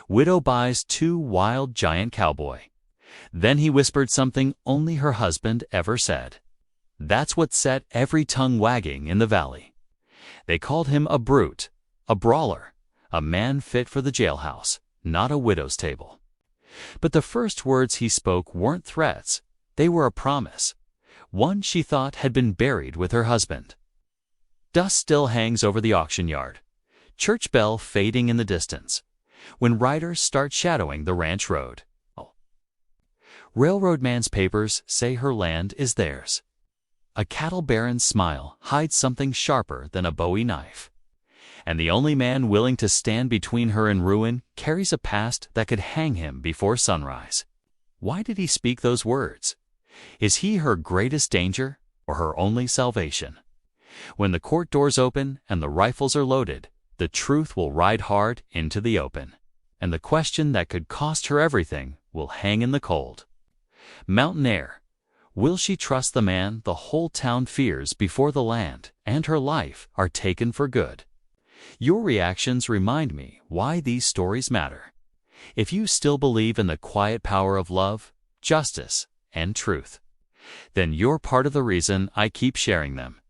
Widow buys 2 wild giant cowboy. Then he whispered something only her husband ever said. That's what set every tongue wagging in the valley. They called him a brute, a brawler, a man fit for the jailhouse, not a widow's table. But the first words he spoke weren't threats, they were a promise, one she thought had been buried with her husband. Dust still hangs over the auction yard, church bell fading in the distance, when riders start shadowing the ranch road. Railroad man's papers say her land is theirs. A cattle baron's smile hides something sharper than a Bowie knife. And the only man willing to stand between her and ruin carries a past that could hang him before sunrise. Why did he speak those words? Is he her greatest danger or her only salvation? When the court doors open and the rifles are loaded, the truth will ride hard into the open. And the question that could cost her everything will hang in the cold. Mountain air. Will she trust the man the whole town fears before the land and her life are taken for good? Your reactions remind me why these stories matter. If you still believe in the quiet power of love, justice, and truth, then you're part of the reason I keep sharing them.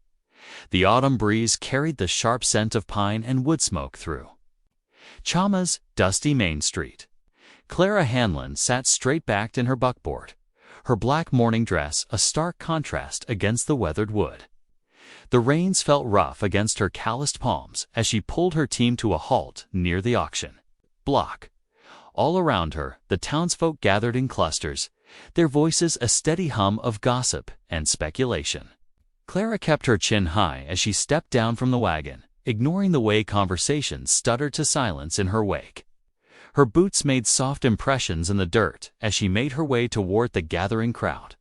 The autumn breeze carried the sharp scent of pine and wood smoke through Chama's dusty Main Street. Clara Hanlon sat straight-backed in her buckboard, her black morning dress a stark contrast against the weathered wood. The reins felt rough against her calloused palms as she pulled her team to a halt near the auction block. All around her, the townsfolk gathered in clusters, their voices a steady hum of gossip and speculation. Clara kept her chin high as she stepped down from the wagon, ignoring the way conversation stuttered to silence in her wake. Her boots made soft impressions in the dirt as she made her way toward the gathering crowd.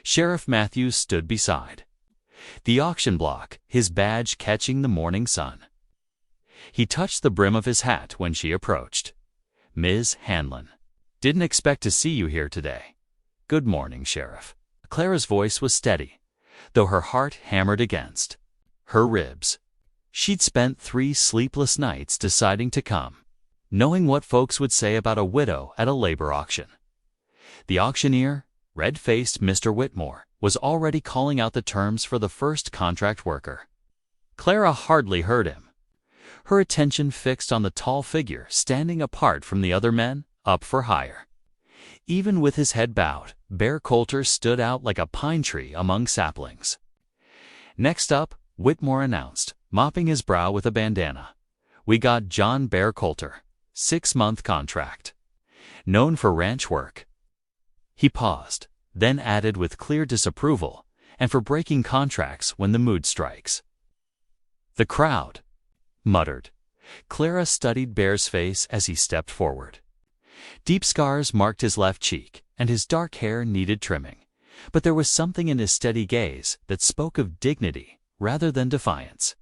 Sheriff Matthews stood beside the auction block, his badge catching the morning sun. He touched the brim of his hat when she approached. "Ms. Hanlon, didn't expect to see you here today." "Good morning, Sheriff." Clara's voice was steady, though her heart hammered against her ribs. She'd spent 3 sleepless nights deciding to come, knowing what folks would say about a widow at a labor auction. The auctioneer, red-faced Mr. Whitmore, was already calling out the terms for the first contract worker. Clara hardly heard him, her attention fixed on the tall figure standing apart from the other men up for hire. Even with his head bowed, Bear Coulter stood out like a pine tree among saplings. Next up, Whitmore announced, mopping his brow with a bandana, "We got John Bear Coulter, 6-month contract. Known for ranch work." He paused, then added with clear disapproval, "and for breaking contracts when the mood strikes." "The crowd," muttered. Clara studied Bear's face as he stepped forward. Deep scars marked his left cheek, and his dark hair needed trimming, but there was something in his steady gaze that spoke of dignity rather than defiance.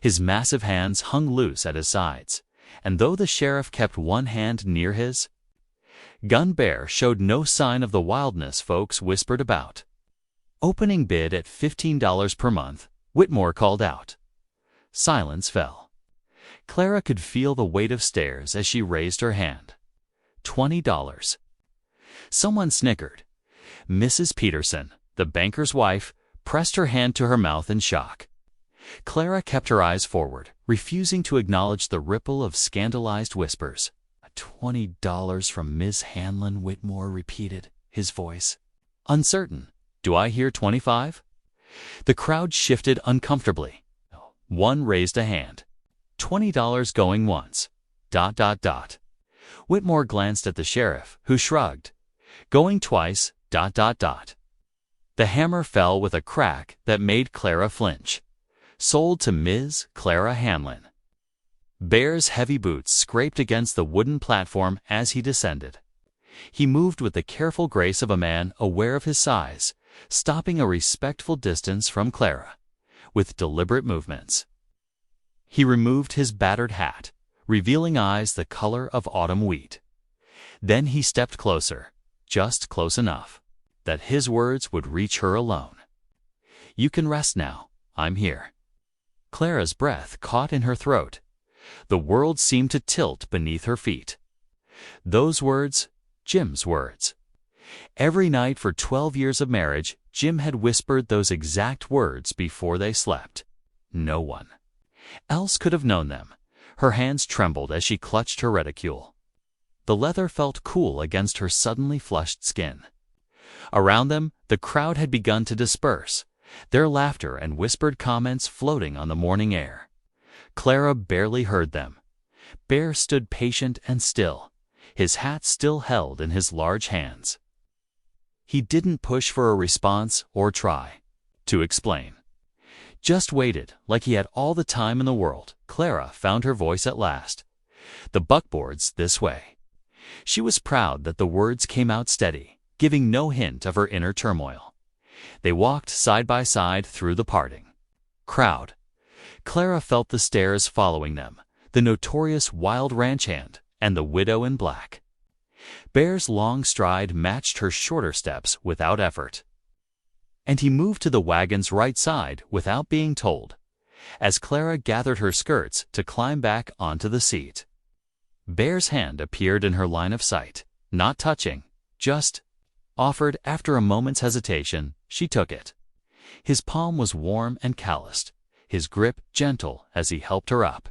His massive hands hung loose at his sides, and though the sheriff kept one hand near his gun, Bear showed no sign of the wildness folks whispered about. "Opening bid at $15 per month," Whitmore called out. Silence fell. Clara could feel the weight of stares as she raised her hand. $20. Someone snickered. Mrs. Peterson, the banker's wife, pressed her hand to her mouth in shock. Clara kept her eyes forward, refusing to acknowledge the ripple of scandalized whispers. $20 from Miss Hanlon," Whitmore repeated, his voice uncertain. "Do I hear 25? The crowd shifted uncomfortably. One raised a hand. $20 going once. ... Whitmore glanced at the sheriff, who shrugged. "Going twice. ... The hammer fell with a crack that made Clara flinch. "Sold to Ms. Clara Hanlon." Bear's heavy boots scraped against the wooden platform as he descended. He moved with the careful grace of a man aware of his size, stopping a respectful distance from Clara, with deliberate movements. He removed his battered hat, revealing eyes the color of autumn wheat. Then he stepped closer, just close enough that his words would reach her alone. "You can rest now. I'm here." Clara's breath caught in her throat. The world seemed to tilt beneath her feet. Those words, Jim's words. Every night for 12 years of marriage, Jim had whispered those exact words before they slept. No one else could have known them. Her hands trembled as she clutched her reticule. The leather felt cool against her suddenly flushed skin. Around them, the crowd had begun to disperse, their laughter and whispered comments floating on the morning air. Clara barely heard them. Bear stood patient and still, his hat still held in his large hands. He didn't push for a response or try to explain. Just waited, like he had all the time in the world. Clara found her voice at last. "The buckboard's this way." She was proud that the words came out steady, giving no hint of her inner turmoil. They walked side by side through the parting crowd. Clara felt the stares following them, the notorious wild ranch hand and the widow in black. Bear's long stride matched her shorter steps without effort. And he moved to the wagon's right side without being told, as Clara gathered her skirts to climb back onto the seat. Bear's hand appeared in her line of sight, not touching, just offered. After a moment's hesitation, she took it. His palm was warm and calloused, his grip gentle as he helped her up.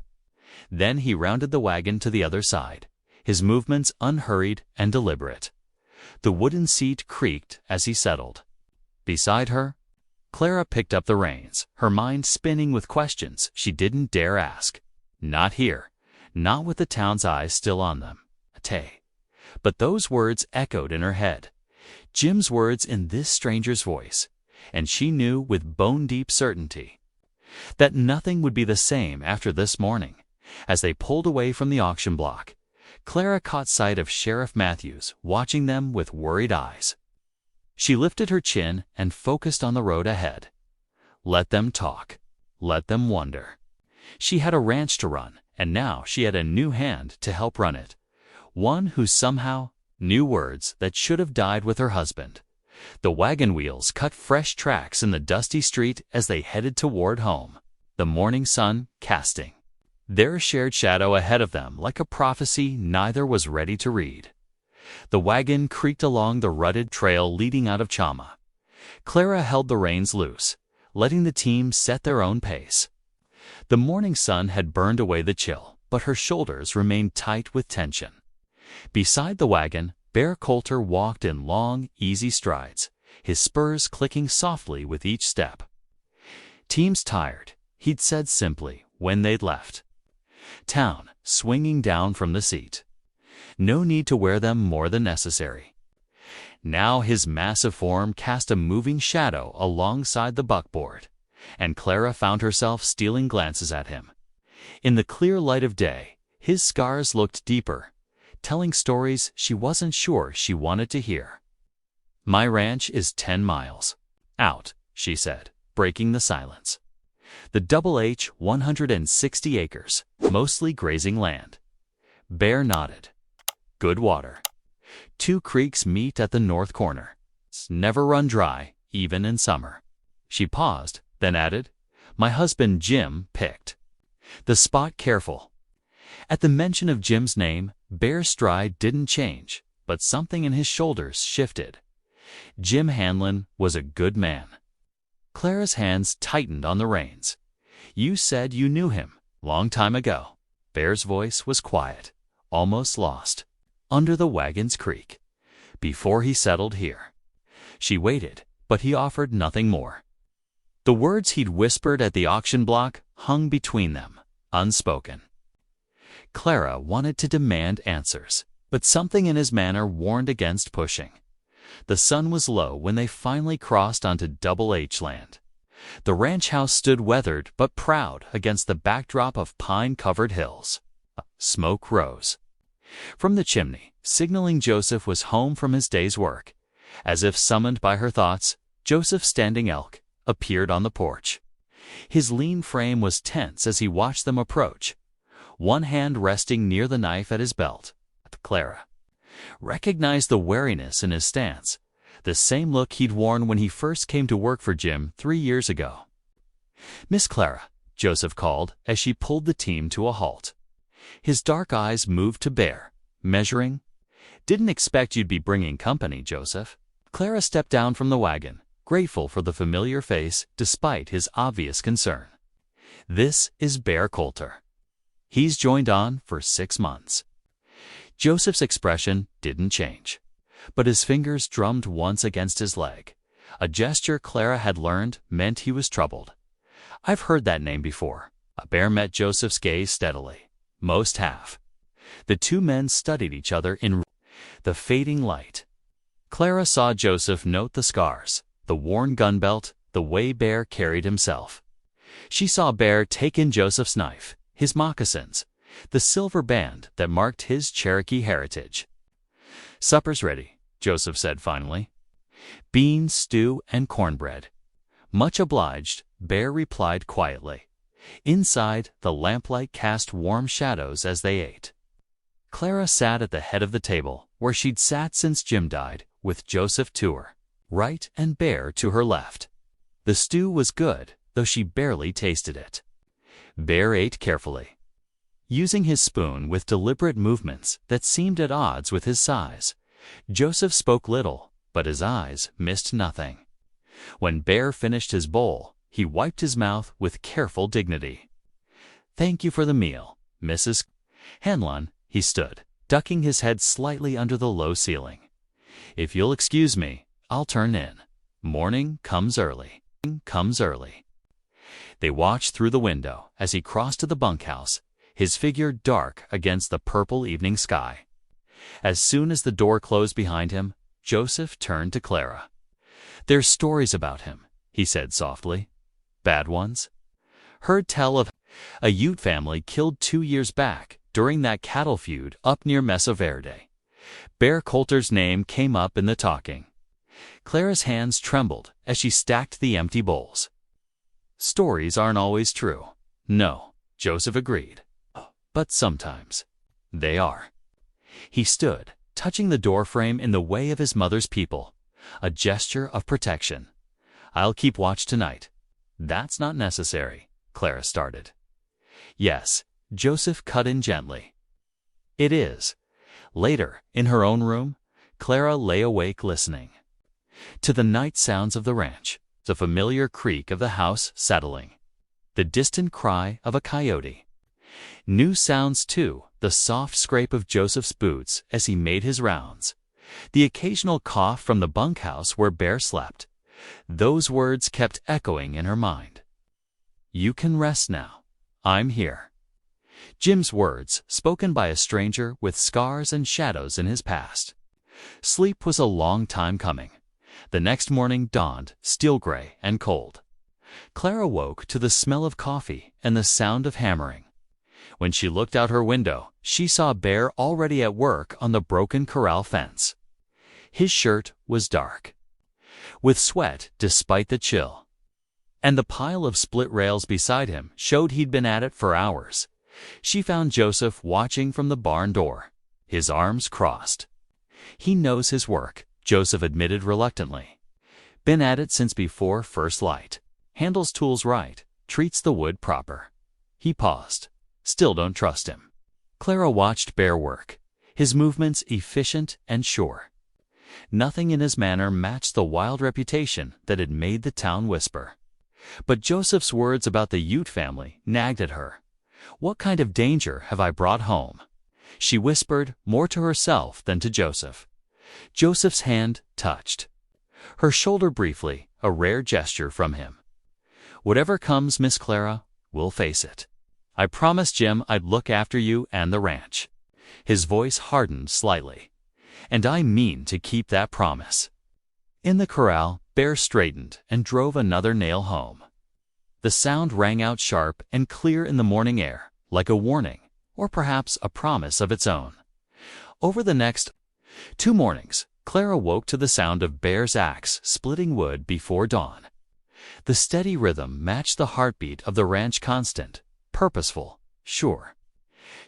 Then he rounded the wagon to the other side, his movements unhurried and deliberate. The wooden seat creaked as he settled. Beside her, Clara picked up the reins, her mind spinning with questions she didn't dare ask. Not here, not with the town's eyes still on them. Tay. But those words echoed in her head. Jim's words in this stranger's voice, and she knew with bone-deep certainty that nothing would be the same after this morning. As they pulled away from the auction block, Clara caught sight of Sheriff Matthews watching them with worried eyes. She lifted her chin and focused on the road ahead. Let them talk. Let them wonder. She had a ranch to run, and now she had a new hand to help run it. One who somehow knew words that should have died with her husband. The wagon wheels cut fresh tracks in the dusty street as they headed toward home, the morning sun casting their shared shadow ahead of them like a prophecy neither was ready to read. The wagon creaked along the rutted trail leading out of Chama. Clara held the reins loose, letting the team set their own pace. The morning sun had burned away the chill, but her shoulders remained tight with tension. Beside the wagon, Bear Coulter walked in long, easy strides, his spurs clicking softly with each step. "Team's tired," he'd said simply when they'd left town, swinging down from the seat. No need to wear them more than necessary. Now his massive form cast a moving shadow alongside the buckboard, and Clara found herself stealing glances at him. In the clear light of day, his scars looked deeper, telling stories she wasn't sure she wanted to hear. "My ranch is 10 miles out," she said, breaking the silence. "The Double H 160 acres, mostly grazing land." Bear nodded. "Good water. 2 creeks meet at the north corner. Never run dry, even in summer." She paused, then added, "My husband Jim picked the spot careful." At the mention of Jim's name, Bear's stride didn't change, but something in his shoulders shifted. Jim Hanlon was a good man. Clara's hands tightened on the reins. "You said you knew him, long time ago." Bear's voice was quiet, almost lost, under the wagon's creak. "Before he settled here." She waited, but he offered nothing more. The words he'd whispered at the auction block hung between them, unspoken. Clara wanted to demand answers, but something in his manner warned against pushing. The sun was low when they finally crossed onto Double H land. The ranch house stood weathered but proud against the backdrop of pine-covered hills. Smoke rose from the chimney, signaling Joseph was home from his day's work. As if summoned by her thoughts, Joseph Standing Elk appeared on the porch. His lean frame was tense as he watched them approach, one hand resting near the knife at his belt. Clara recognized the wariness in his stance, the same look he'd worn when he first came to work for Jim 3 years ago. "Miss Clara," Joseph called as she pulled the team to a halt. His dark eyes moved to Bear, measuring. "Didn't expect you'd be bringing company, Joseph." Clara stepped down from the wagon, grateful for the familiar face despite his obvious concern. "This is Bear Coulter. He's joined on for 6 months." Joseph's expression didn't change, but his fingers drummed once against his leg, a gesture Clara had learned meant he was troubled. "I've heard that name before." A Bear met Joseph's gaze steadily. Most have. The two men studied each other in the fading light. Clara saw Joseph note the scars, the worn gun belt, the way Bear carried himself. She saw Bear take in Joseph's knife, his moccasins, the silver band that marked his Cherokee heritage. "Supper's ready," Joseph said finally. "Beans, stew, and cornbread." "Much obliged," Bear replied quietly. Inside, the lamplight cast warm shadows as they ate. Clara sat at the head of the table, where she'd sat since Jim died, with Joseph to her right and Bear to her left. The stew was good, though she barely tasted it. Bear ate carefully, using his spoon with deliberate movements that seemed at odds with his size. Joseph spoke little, but his eyes missed nothing. When Bear finished his bowl, he wiped his mouth with careful dignity. "Thank you for the meal, Mrs. Hanlon." He stood, ducking his head slightly under the low ceiling. "If you'll excuse me, I'll turn in. Morning comes early. They watched through the window as he crossed to the bunkhouse, his figure dark against the purple evening sky. As soon as the door closed behind him, Joseph turned to Clara. "There's stories about him," he said softly. "Bad ones?" "Heard tell of a Ute family killed 2 years back during that cattle feud up near Mesa Verde." Bear Coulter's name came up in the talking. Clara's hands trembled as she stacked the empty bowls. "Stories aren't always true." "No," Joseph agreed. "But sometimes they are." He stood, touching the doorframe in the way of his mother's people, a gesture of protection. "I'll keep watch tonight." "That's not necessary," Clara started. "Yes," Joseph cut in gently. "It is." Later, in her own room, Clara lay awake listening to the night sounds of the ranch, the familiar creak of the house settling, the distant cry of a coyote. New sounds, too, the soft scrape of Joseph's boots as he made his rounds, the occasional cough from the bunkhouse where Bear slept. Those words kept echoing in her mind. "You can rest now. I'm here." Jim's words, spoken by a stranger with scars and shadows in his past. Sleep was a long time coming. The next morning dawned, steel gray and cold. Clara woke to the smell of coffee and the sound of hammering. When she looked out her window, she saw Bear already at work on the broken corral fence. His shirt was dark, with sweat despite the chill, and the pile of split rails beside him showed he'd been at it for hours. She found Joseph watching from the barn door, his arms crossed. "He knows his work," Joseph admitted reluctantly. "Been at it since before first light. Handles tools right, treats the wood proper." He paused. "Still don't trust him." Clara watched Bear work, his movements efficient and sure. Nothing in his manner matched the wild reputation that had made the town whisper. But Joseph's words about the Ute family nagged at her. "What kind of danger have I brought home?" She whispered, more to herself than to Joseph. Joseph's hand touched her shoulder briefly, a rare gesture from him. "Whatever comes, Miss Clara, we'll face it. I promised Jim I'd look after you and the ranch." His voice hardened slightly. "And I mean to keep that promise." In the corral, Bear straightened and drove another nail home. The sound rang out sharp and clear in the morning air, like a warning, or perhaps a promise of its own. Over the next 2 mornings, Clara woke to the sound of Bear's axe splitting wood before dawn. The steady rhythm matched the heartbeat of the ranch, constant, purposeful, sure.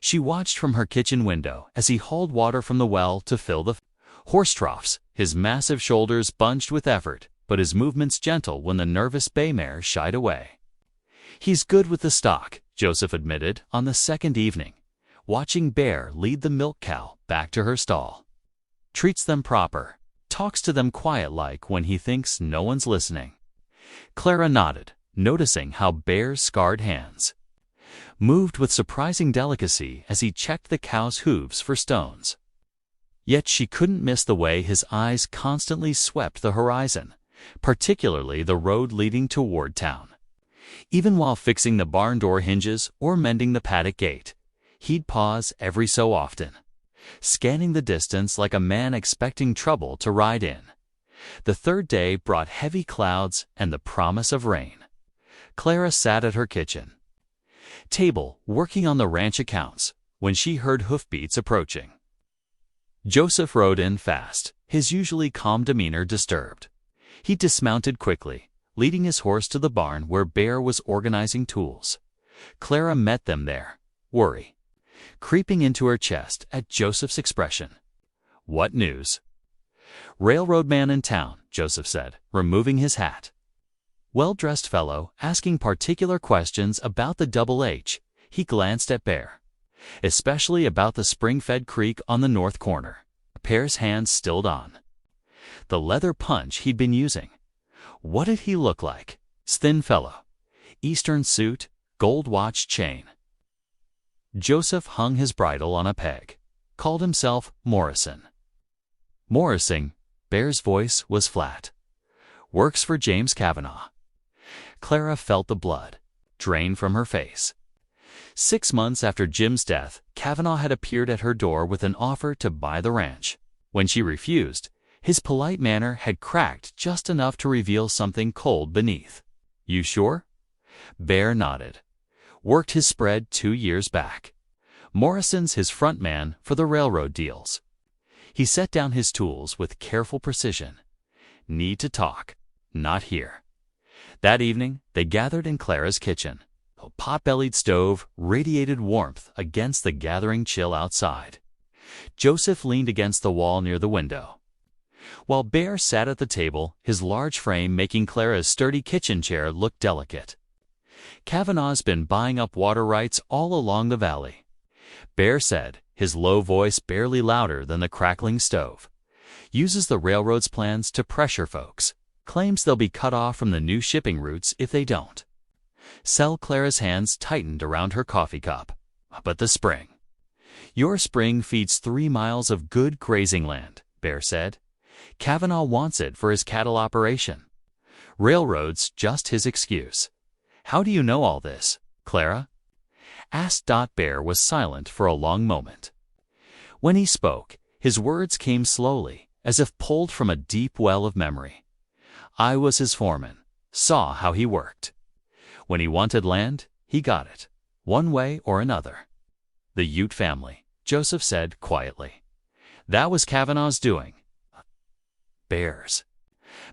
She watched from her kitchen window as he hauled water from the well to fill the horse troughs, his massive shoulders bunched with effort, but his movements gentle when the nervous bay mare shied away. "He's good with the stock," Joseph admitted on the second evening, watching Bear lead the milk cow back to her stall. Treats them proper, talks to them quiet like when he thinks no one's listening. Clara nodded, noticing how Bear's scarred hands moved with surprising delicacy as he checked the cow's hooves for stones. Yet she couldn't miss the way his eyes constantly swept the horizon, particularly the road leading toward town. Even while fixing the barn door hinges or mending the paddock gate, he'd pause every so often, scanning the distance like a man expecting trouble to ride in. The third day brought heavy clouds and the promise of rain. Clara sat at her kitchen table working on the ranch accounts when she heard hoofbeats approaching. Joseph rode in fast, his usually calm demeanor disturbed. He dismounted quickly, leading his horse to the barn where Bear was organizing tools. Clara met them there, worry creeping into her chest at Joseph's expression. "What news?" "Railroad man in town," Joseph said, removing his hat. Well-dressed fellow, asking particular questions about the Double H. He glanced at Bear, especially about the spring-fed creek on the north corner. Bear's hands stilled on the leather punch he'd been using. What did he look like? Thin fellow, Eastern suit, gold watch chain. Joseph hung his bridle on a peg, called himself Morrison. Morrison, Bear's voice was flat. Works for James Kavanaugh. Clara felt the blood drain from her face. 6 months after Jim's death, Kavanaugh had appeared at her door with an offer to buy the ranch. When she refused, his polite manner had cracked just enough to reveal something cold beneath. "You sure?" Bear nodded. Worked his spread 2 years back. Morrison's his front man for the railroad deals. He set down his tools with careful precision. "Need to talk. Not here." That evening, they gathered in Clara's kitchen. A pot-bellied stove radiated warmth against the gathering chill outside. Joseph leaned against the wall near the window, while Bear sat at the table, his large frame making Clara's sturdy kitchen chair look delicate. "Kavanaugh's been buying up water rights all along the valley," Bear said, his low voice barely louder than the crackling stove. "Uses the railroad's plans to pressure folks. Claims they'll be cut off from the new shipping routes if they don't sell." Clara's hands tightened around her coffee cup. "But the spring." "Your spring feeds 3 miles of good grazing land," Bear said. "Kavanaugh wants it for his cattle operation. Railroad's just his excuse." "How do you know all this, Clara?" asked. Bear was silent for a long moment. When he spoke, his words came slowly, as if pulled from a deep well of memory. "I was his foreman, saw how he worked. When he wanted land, he got it, one way or another." "The Ute family," Joseph said quietly. "That was Kavanaugh's doing." Bear's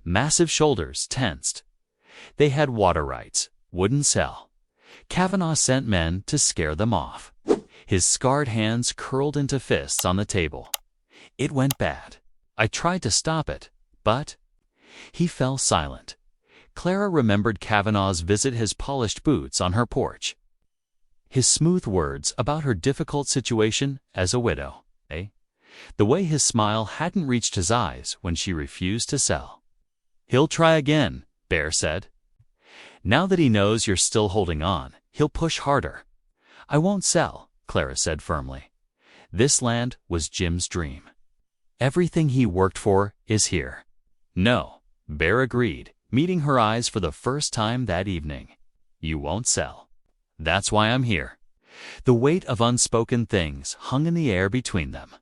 massive shoulders tensed. They had water rights, wouldn't sell. Kavanaugh sent men to scare them off. His scarred hands curled into fists on the table. "It went bad. I tried to stop it, but—" He fell silent. Clara remembered Kavanaugh's visit, his polished boots on her porch, his smooth words about her difficult situation as a widow, the way his smile hadn't reached his eyes when she refused to sell. "He'll try again," Bear said. "Now that he knows you're still holding on, he'll push harder." "I won't sell," Clara said firmly. This land was Jim's dream. Everything he worked for is here. "No," Bear agreed, meeting her eyes for the first time that evening. "You won't sell. That's why I'm here." The weight of unspoken things hung in the air between them.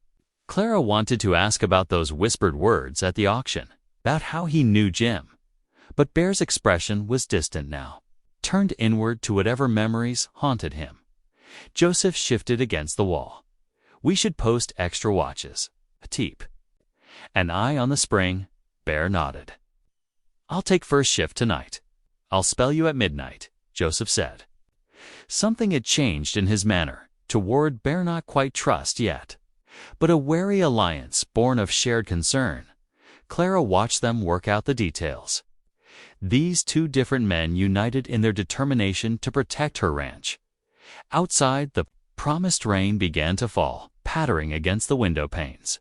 Clara wanted to ask about those whispered words at the auction, about how he knew Jim. But Bear's expression was distant now, turned inward to whatever memories haunted him. Joseph shifted against the wall. "We should post extra watches. A teep." An eye on the spring, Bear nodded. "I'll take first shift tonight. I'll spell you at midnight," Joseph said. Something had changed in his manner, toward Bear not quite trust yet, but a wary alliance born of shared concern. Clara watched them work out the details. These two different men united in their determination to protect her ranch. Outside, the promised rain began to fall, pattering against the window panes.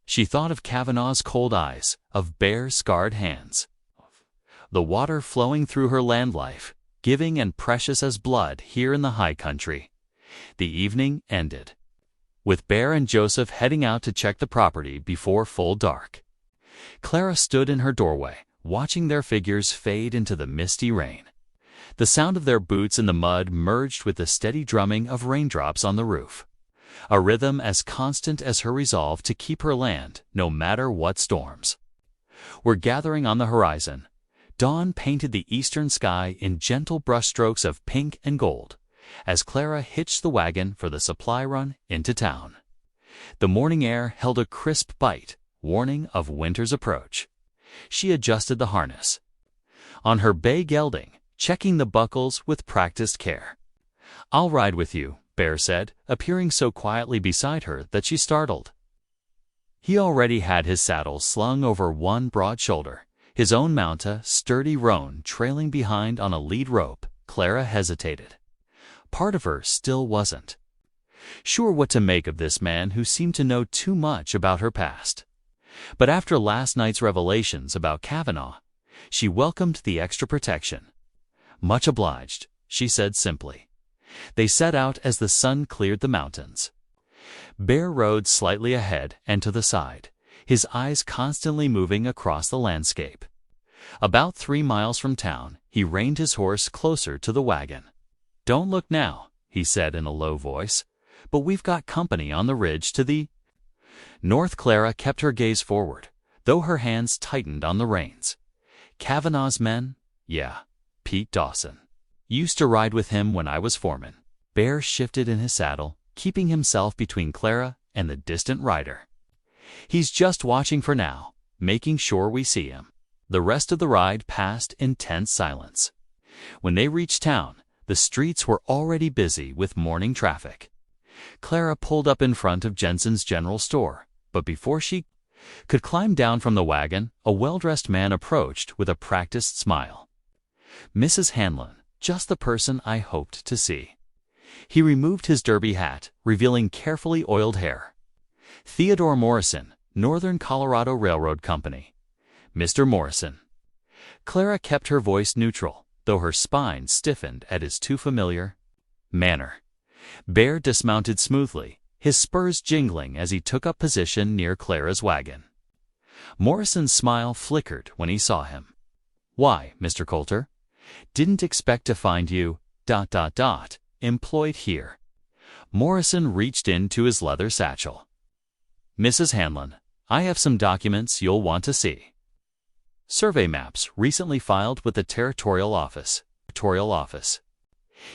She thought of Kavanaugh's cold eyes, of Bear's scarred hands, the water flowing through her land life, giving and precious as blood here in the high country. The evening ended, with Bear and Joseph heading out to check the property before full dark. Clara stood in her doorway, watching their figures fade into the misty rain. The sound of their boots in the mud merged with the steady drumming of raindrops on the roof, a rhythm as constant as her resolve to keep her land no matter what storms were gathering on the horizon. Dawn painted the eastern sky in gentle brushstrokes of pink and gold as Clara hitched the wagon for the supply run into town. The morning air held a crisp bite, warning of winter's approach. She adjusted the harness on her bay gelding, checking the buckles with practiced care. "I'll ride with you," Bear said, appearing so quietly beside her that she startled. He already had his saddle slung over one broad shoulder, his own mount a sturdy roan trailing behind on a lead rope. Clara hesitated. Part of her still wasn't sure what to make of this man who seemed to know too much about her past. But after last night's revelations about Kavanaugh, she welcomed the extra protection. "Much obliged," she said simply. They set out as the sun cleared the mountains. Bear rode slightly ahead and to the side, his eyes constantly moving across the landscape. About 3 miles from town, he reined his horse closer to the wagon. "Don't look now," he said in a low voice, "but we've got company on the ridge to the north." Clara kept her gaze forward, though her hands tightened on the reins. "Kavanaugh's men? Yeah, Pete Dawson. Used to ride with him when I was foreman." Bear shifted in his saddle, keeping himself between Clara and the distant rider. "He's just watching for now, making sure we see him." The rest of the ride passed in tense silence. When they reached town, the streets were already busy with morning traffic. Clara pulled up in front of Jensen's General Store, but before she could climb down from the wagon, a well-dressed man approached with a practiced smile. "Mrs. Hanlon, just the person I hoped to see." He removed his derby hat, revealing carefully oiled hair. "Theodore Morrison, Northern Colorado Railroad Company." "Mr. Morrison." Clara kept her voice neutral, though her spine stiffened at his too familiar manner. Bear dismounted smoothly, his spurs jingling as he took up position near Clara's wagon. Morrison's smile flickered when he saw him. "Why, Mr. Coulter? Didn't expect to find you, employed here." Morrison reached into his leather satchel. "Mrs. Hanlon, I have some documents you'll want to see. Survey maps recently filed with the Territorial Office."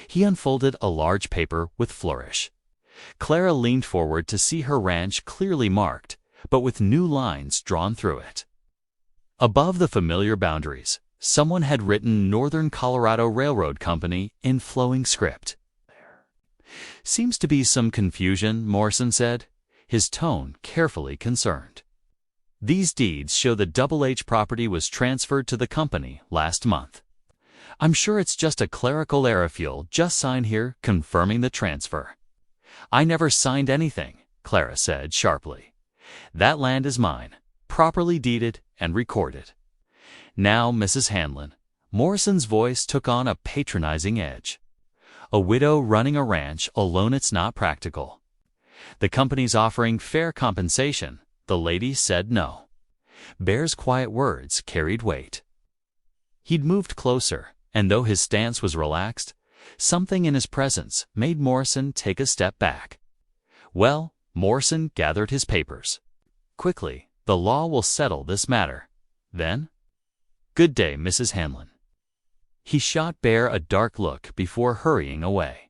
He unfolded a large paper with flourish. Clara leaned forward to see her ranch clearly marked, but with new lines drawn through it. Above the familiar boundaries, someone had written Northern Colorado Railroad Company in flowing script. "Seems to be some confusion," Morrison said, his tone carefully concerned. "These deeds show the Double H property was transferred to the company last month. I'm sure it's just a clerical error. If you'll just sign here confirming the transfer." "I never signed anything," Clara said sharply. "That land is mine, properly deeded and recorded." "Now, Mrs. Hanlon," Morrison's voice took on a patronizing edge. "A widow running a ranch alone, it's not practical. The company's offering fair compensation." The lady said no. Bear's quiet words carried weight. He'd moved closer, and though his stance was relaxed, something in his presence made Morrison take a step back. "Well," Morrison gathered his papers quickly, "the law will settle this matter. Then? Good day, Mrs. Hanlon." He shot Bear a dark look before hurrying away.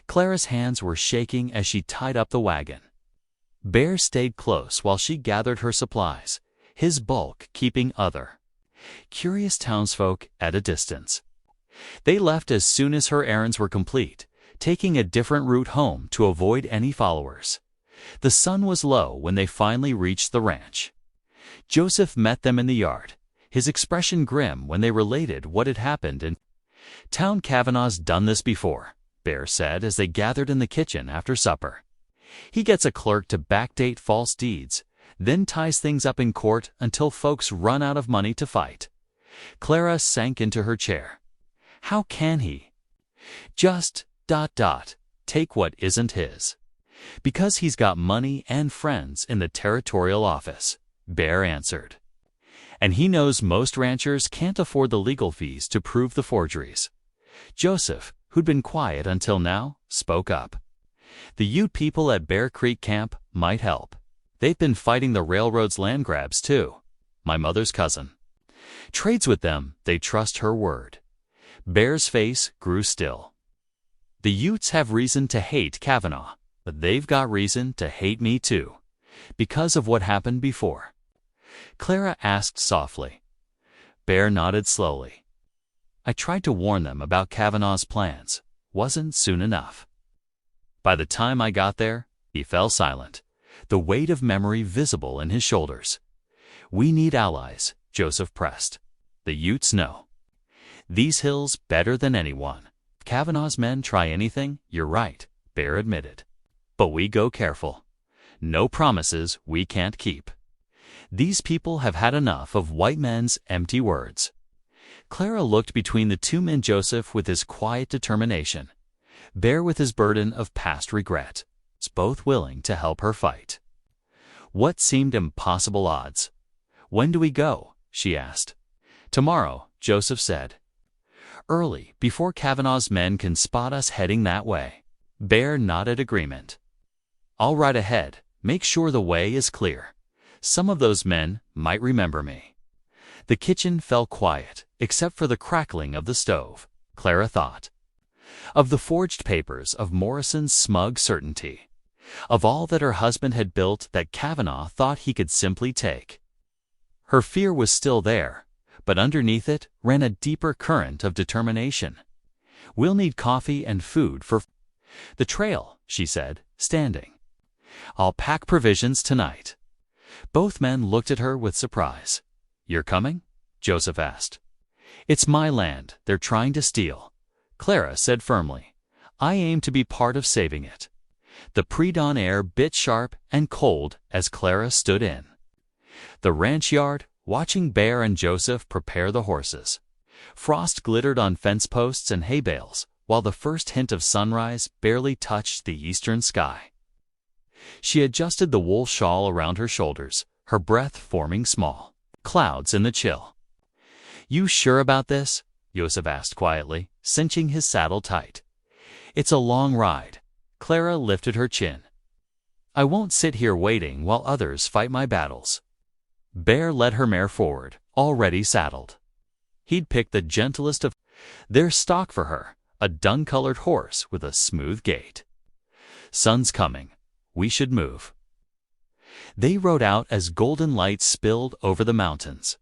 Clara's hands were shaking as she tied up the wagon. Bear stayed close while she gathered her supplies, his bulk keeping other curious townsfolk at a distance. They left as soon as her errands were complete, taking a different route home to avoid any followers. The sun was low when they finally reached the ranch. Joseph met them in the yard, his expression grim when they related what had happened in town. "Kavanaugh's done this before," Bear said as they gathered in the kitchen after supper. He gets a clerk to backdate false deeds, then ties things up in court until folks run out of money to fight. Clara sank into her chair. How can he? Just ... take what isn't his. Because he's got money and friends in the territorial office, Bear answered. And he knows most ranchers can't afford the legal fees to prove the forgeries. Joseph, who'd been quiet until now, spoke up. The Ute people at Bear Creek Camp might help. They've been fighting the railroad's land grabs, too. My mother's cousin. Trades with them, they trust her word. Bear's face grew still. The Utes have reason to hate Kavanaugh, but they've got reason to hate me, too, because of what happened before. Clara asked softly. Bear nodded slowly. I tried to warn them about Kavanaugh's plans. Wasn't soon enough. By the time I got there, he fell silent, the weight of memory visible in his shoulders. We need allies, Joseph pressed. The Utes know these hills better than anyone. If Kavanaugh's men try anything, you're right, Bear admitted. But we go careful. No promises we can't keep. These people have had enough of white men's empty words. Clara looked between the two men, Joseph with his quiet determination, Bear with his burden of past regret, both willing to help her fight. What seemed impossible odds? When do we go? She asked. Tomorrow, Joseph said. Early, before Kavanaugh's men can spot us heading that way. Bear nodded agreement. I'll ride ahead, make sure the way is clear. Some of those men might remember me. The kitchen fell quiet, except for the crackling of the stove, Clara thought. Of the forged papers, of Morrison's smug certainty, of all that her husband had built that Kavanaugh thought he could simply take. Her fear was still there, but underneath it ran a deeper current of determination. We'll need coffee and food for the trail, she said, standing. I'll pack provisions tonight. Both men looked at her with surprise. You're coming? Joseph asked. It's my land they're trying to steal, Clara said firmly. I aim to be part of saving it. The pre-dawn air bit sharp and cold as Clara stood in the ranch yard, watching Bear and Joseph prepare the horses. Frost glittered on fence posts and hay bales, while the first hint of sunrise barely touched the eastern sky. She adjusted the wool shawl around her shoulders, her breath forming small clouds in the chill. You sure about this? Joseph asked quietly, cinching his saddle tight. It's a long ride. Clara lifted her chin. I won't sit here waiting while others fight my battles. Bear led her mare forward, already saddled. He'd picked the gentlest of their stock for her, a dun-colored horse with a smooth gait. Sun's coming. We should move. They rode out as golden light spilled over the mountains.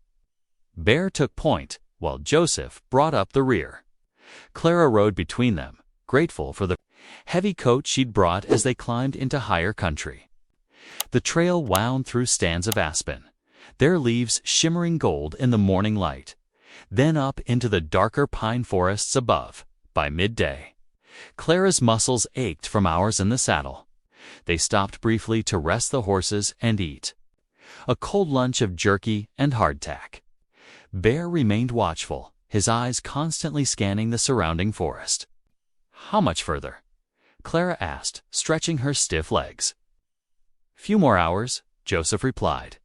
Bear took point, while Joseph brought up the rear. Clara rode between them, grateful for the heavy coat she'd brought as they climbed into higher country. The trail wound through stands of aspen, their leaves shimmering gold in the morning light, then up into the darker pine forests above. By midday, Clara's muscles ached from hours in the saddle. They stopped briefly to rest the horses and eat a cold lunch of jerky and hardtack. Bear remained watchful, his eyes constantly scanning the surrounding forest. How much further? Clara asked, stretching her stiff legs. Few more hours, Joseph replied.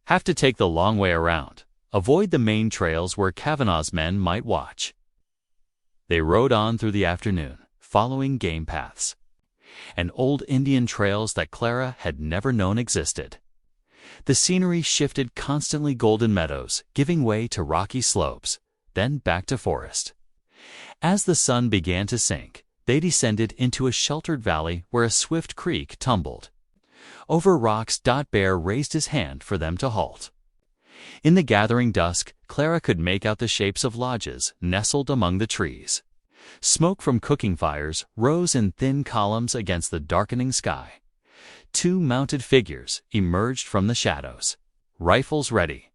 Have to take the long way around. Avoid the main trails where Kavanaugh's men might watch. They rode on through the afternoon, following game paths and old Indian trails that Clara had never known existed. The scenery shifted, constantly golden meadows, giving way to rocky slopes, then back to forest. As the sun began to sink, they descended into a sheltered valley where a swift creek tumbled over rocks. Bear raised his hand for them to halt. In the gathering dusk, Clara could make out the shapes of lodges nestled among the trees. Smoke from cooking fires rose in thin columns against the darkening sky. Two mounted figures emerged from the shadows, rifles ready.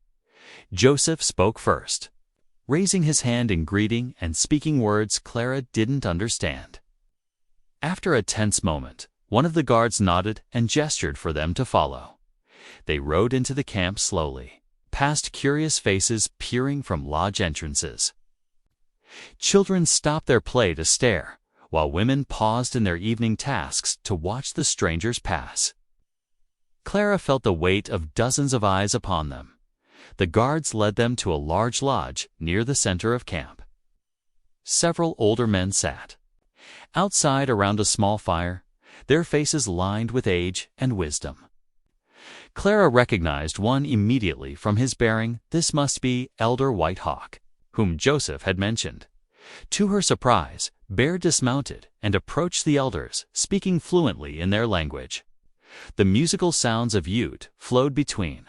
Joseph spoke first. raising his hand in greeting and speaking words Clara didn't understand. After a tense moment, one of the guards nodded and gestured for them to follow. They rode into the camp slowly, past curious faces peering from lodge entrances. Children stopped their play to stare, while women paused in their evening tasks to watch the strangers pass. Clara felt the weight of dozens of eyes upon them. The guards led them to a large lodge near the center of camp. Several older men sat outside around a small fire, their faces lined with age and wisdom. Clara recognized one immediately from his bearing. This must be Elder White Hawk, whom Joseph had mentioned. To her surprise, Bear dismounted and approached the elders, speaking fluently in their language. The musical sounds of Ute flowed between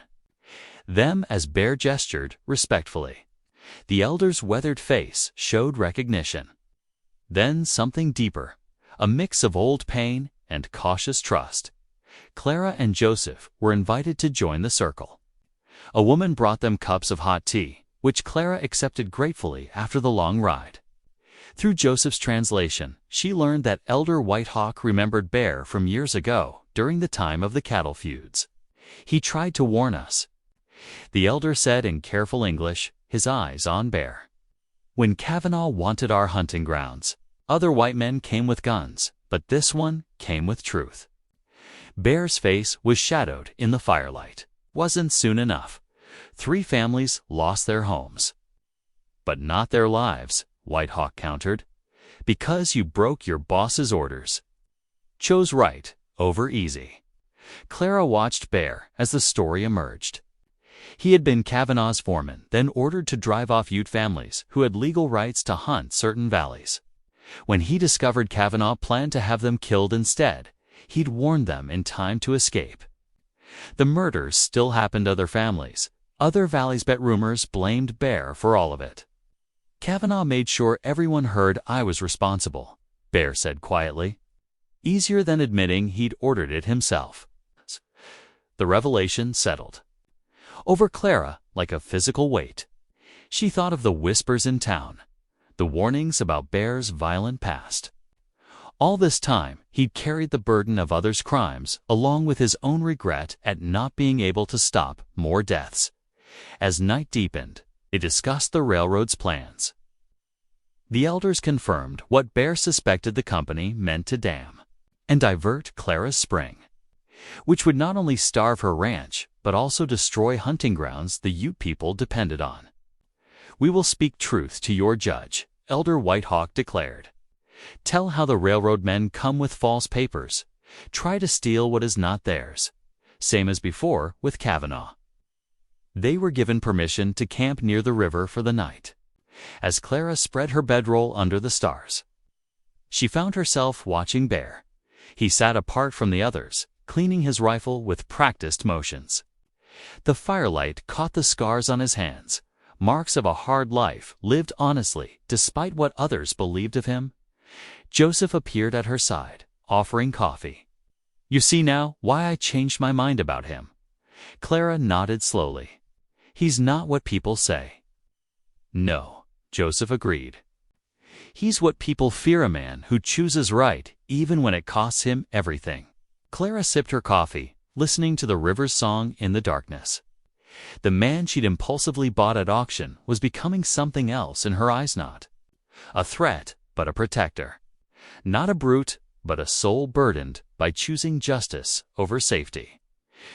them as Bear gestured respectfully. The elder's weathered face showed recognition. Then something deeper, a mix of old pain and cautious trust. Clara and Joseph were invited to join the circle. A woman brought them cups of hot tea, which Clara accepted gratefully after the long ride. Through Joseph's translation, she learned that Elder White Hawk remembered Bear from years ago during the time of the cattle feuds. He tried to warn us, the elder said in careful English, his eyes on Bear. When Kavanaugh wanted our hunting grounds, other white men came with guns, but this one came with truth. Bear's face was shadowed in the firelight. Wasn't soon enough. 3 families lost their homes. But not their lives, White Hawk countered, because you broke your boss's orders. Chose right over easy. Clara watched Bear as the story emerged. He had been Kavanaugh's foreman, then ordered to drive off Ute families who had legal rights to hunt certain valleys. When he discovered Kavanaugh planned to have them killed instead, he'd warned them in time to escape. The murders still happened to other families. Other valleys bet rumors blamed Bear for all of it. Kavanaugh made sure everyone heard I was responsible, Bear said quietly. Easier than admitting he'd ordered it himself. The revelation settled over Clara like a physical weight. She thought of the whispers in town, the warnings about Bear's violent past. All this time, he'd carried the burden of others' crimes along with his own regret at not being able to stop more deaths. As night deepened, they discussed the railroad's plans. The elders confirmed what Bear suspected the company meant to dam and divert Clara's spring, which would not only starve her ranch, but also destroy hunting grounds the Ute people depended on. We will speak truth to your judge, Elder White Hawk declared. Tell how the railroad men come with false papers, try to steal what is not theirs. Same as before with Kavanaugh. They were given permission to camp near the river for the night, as Clara spread her bedroll under the stars. She found herself watching Bear. He sat apart from the others, cleaning his rifle with practiced motions. The firelight caught the scars on his hands, marks of a hard life lived honestly despite what others believed of him. Joseph appeared at her side, offering coffee. You see now why I changed my mind about him. Clara nodded slowly. He's not what people say. No, Joseph agreed. He's what people fear, a man who chooses right even when it costs him everything. Clara sipped her coffee, listening to the river's song in the darkness. The man she'd impulsively bought at auction was becoming something else in her eyes, not a threat, but a protector. Not a brute, but a soul burdened by choosing justice over safety.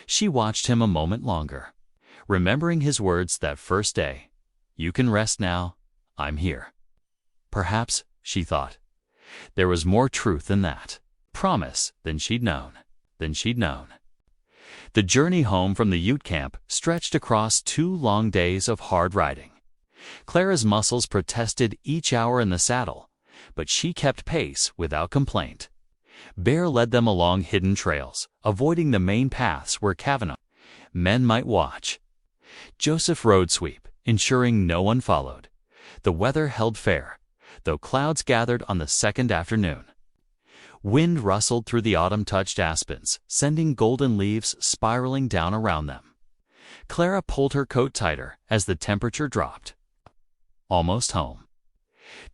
She watched him a moment longer, remembering his words that first day. You can rest now, I'm here. Perhaps, she thought, there was more truth in that promise than she'd known. The journey home from the Ute camp stretched across 2 long days of hard riding. Clara's muscles protested each hour in the saddle, but she kept pace without complaint. Bear led them along hidden trails, avoiding the main paths where Kavanaugh men might watch. Joseph rode sweep, ensuring no one followed. The weather held fair, though clouds gathered on the second afternoon. Wind rustled through the autumn-touched aspens, sending golden leaves spiraling down around them. Clara pulled her coat tighter as the temperature dropped. almost home.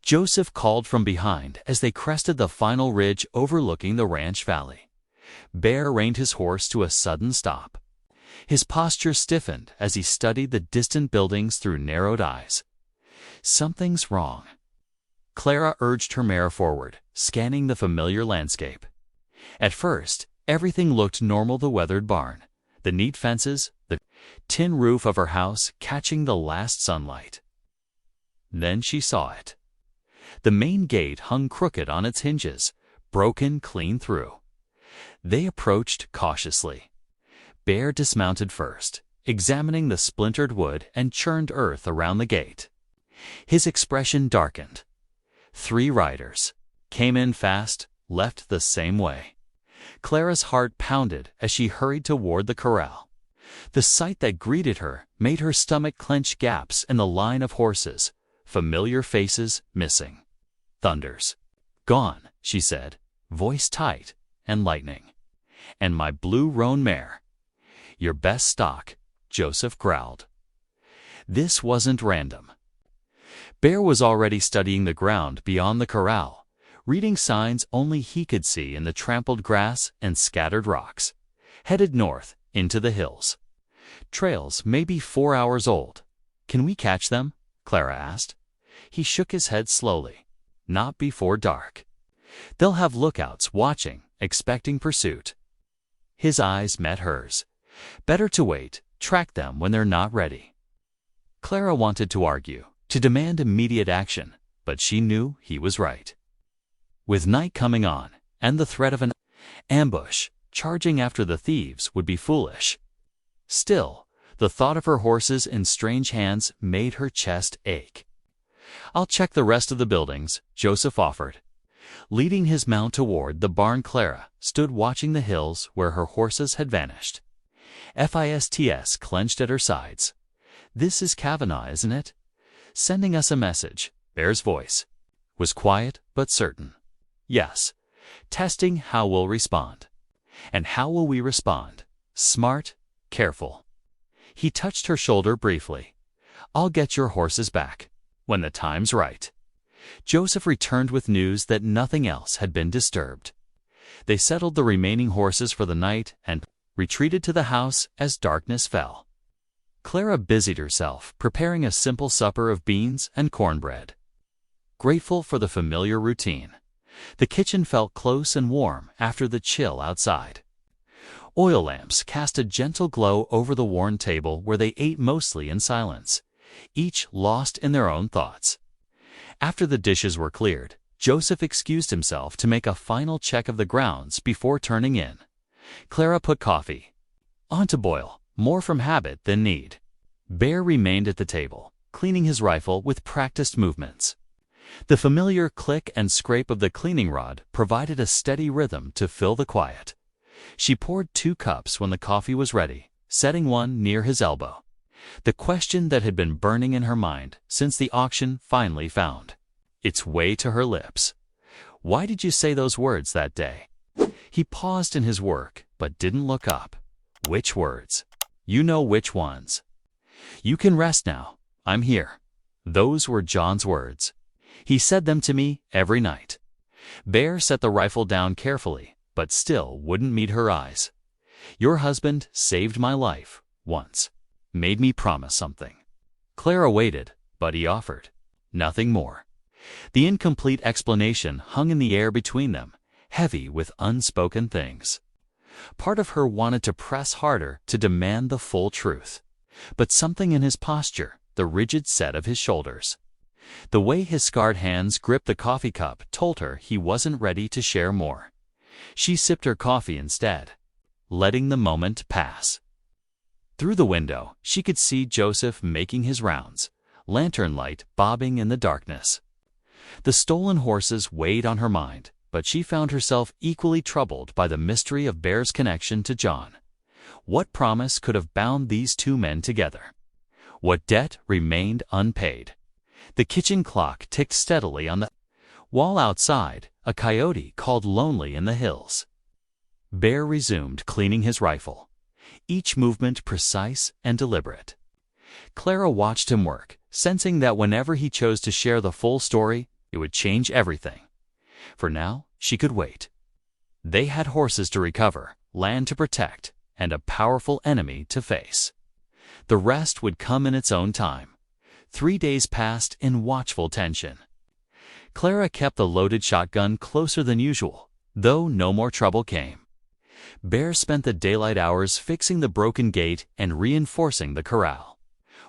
Joseph called from behind as they crested the final ridge overlooking the ranch valley. Bear reined his horse to a sudden stop. His posture stiffened as he studied the distant buildings through narrowed eyes. Something's wrong. Clara urged her mare forward, scanning the familiar landscape. At first, everything looked normal: the weathered barn, the neat fences, the tin roof of her house catching the last sunlight. Then she saw it. The main gate hung crooked on its hinges, broken clean through. They approached cautiously. Bear dismounted first, examining the splintered wood and churned earth around the gate. His expression darkened. 3 riders came in fast, left the same way. Clara's heart pounded as she hurried toward the corral. The sight that greeted her made her stomach clench. Gaps in the line of horses, familiar faces missing. Thunders. "Gone," she said, voice tight and lightning. "And my blue roan mare." "Your best stock," Joseph growled. This wasn't random. Bear was already studying the ground beyond the corral, reading signs only he could see in the trampled grass and scattered rocks. Headed north, into the hills. "Trails may be 4 hours old. Can we catch them?" Clara asked. He shook his head slowly. "Not before dark. They'll have lookouts watching, expecting pursuit." His eyes met hers. "Better to wait, track them when they're not ready." Clara wanted to argue, to demand immediate action, but she knew he was right. With night coming on, and the threat of an ambush, charging after the thieves would be foolish. Still, the thought of her horses in strange hands made her chest ache. "I'll check the rest of the buildings," Joseph offered. Leading his mount toward the barn, Clara stood watching the hills where her horses had vanished. Fists clenched at her sides. "This is Kavanaugh, isn't it? Sending us a message." Bear's voice was quiet but certain. "Yes. Testing how we'll respond." "And how will we respond? Smart, careful." He touched her shoulder briefly. "I'll get your horses back when the time's right." Joseph returned with news that nothing else had been disturbed. They settled the remaining horses for the night and retreated to the house as darkness fell. Clara busied herself preparing a simple supper of beans and cornbread. Grateful for the familiar routine, the kitchen felt close and warm after the chill outside. Oil lamps cast a gentle glow over the worn table where they ate mostly in silence, each lost in their own thoughts. After the dishes were cleared, Joseph excused himself to make a final check of the grounds before turning in. Clara put coffee on to boil, more from habit than need. Bear remained at the table, cleaning his rifle with practiced movements. The familiar click and scrape of the cleaning rod provided a steady rhythm to fill the quiet. She poured 2 cups when the coffee was ready, setting one near his elbow. The question that had been burning in her mind since the auction finally found its way to her lips. "Why did you say those words that day?" He paused in his work, but didn't look up. "Which words?" "You know which ones." "You can rest now. I'm here." Those were John's words. He said them to me every night. Bear set the rifle down carefully, but still wouldn't meet her eyes. "Your husband saved my life once. Made me promise something." Clara waited, but he offered nothing more. The incomplete explanation hung in the air between them, heavy with unspoken things. Part of her wanted to press harder to demand the full truth, but something in his posture, the rigid set of his shoulders, the way his scarred hands gripped the coffee cup told her he wasn't ready to share more. She sipped her coffee instead, letting the moment pass. Through the window, she could see Joseph making his rounds, lantern light bobbing in the darkness. The stolen horses weighed on her mind, but she found herself equally troubled by the mystery of Bear's connection to John. What promise could have bound these 2 men together? What debt remained unpaid? The kitchen clock ticked steadily on the wall outside. A coyote called lonely in the hills. Bear resumed cleaning his rifle, each movement precise and deliberate. Clara watched him work, sensing that whenever he chose to share the full story, it would change everything. For now, she could wait. They had horses to recover, land to protect, and a powerful enemy to face. The rest would come in its own time. 3 days passed in watchful tension. Clara kept the loaded shotgun closer than usual, though no more trouble came. Bear spent the daylight hours fixing the broken gate and reinforcing the corral,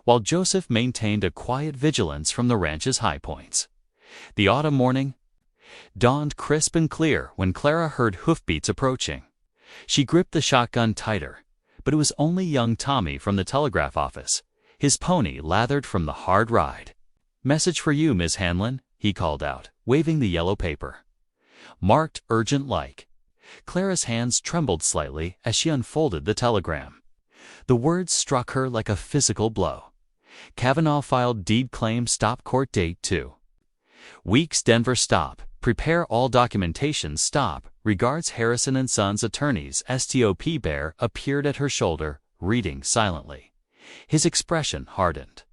while Joseph maintained a quiet vigilance from the ranch's high points. The autumn morning dawned crisp and clear when Clara heard hoofbeats approaching. She gripped the shotgun tighter, but it was only young Tommy from the telegraph office, his pony lathered from the hard ride. "Message for you, Miss Hanlon," he called out, waving the yellow paper. Marked urgent-like. Clara's hands trembled slightly as she unfolded the telegram. The words struck her like a physical blow. Kavanaugh filed deed claim stop court date 2. Weeks Denver stop. Prepare all documentation stop. Regards Harrison and Sons attorneys. STOP. Bear appeared at her shoulder, reading silently. His expression hardened.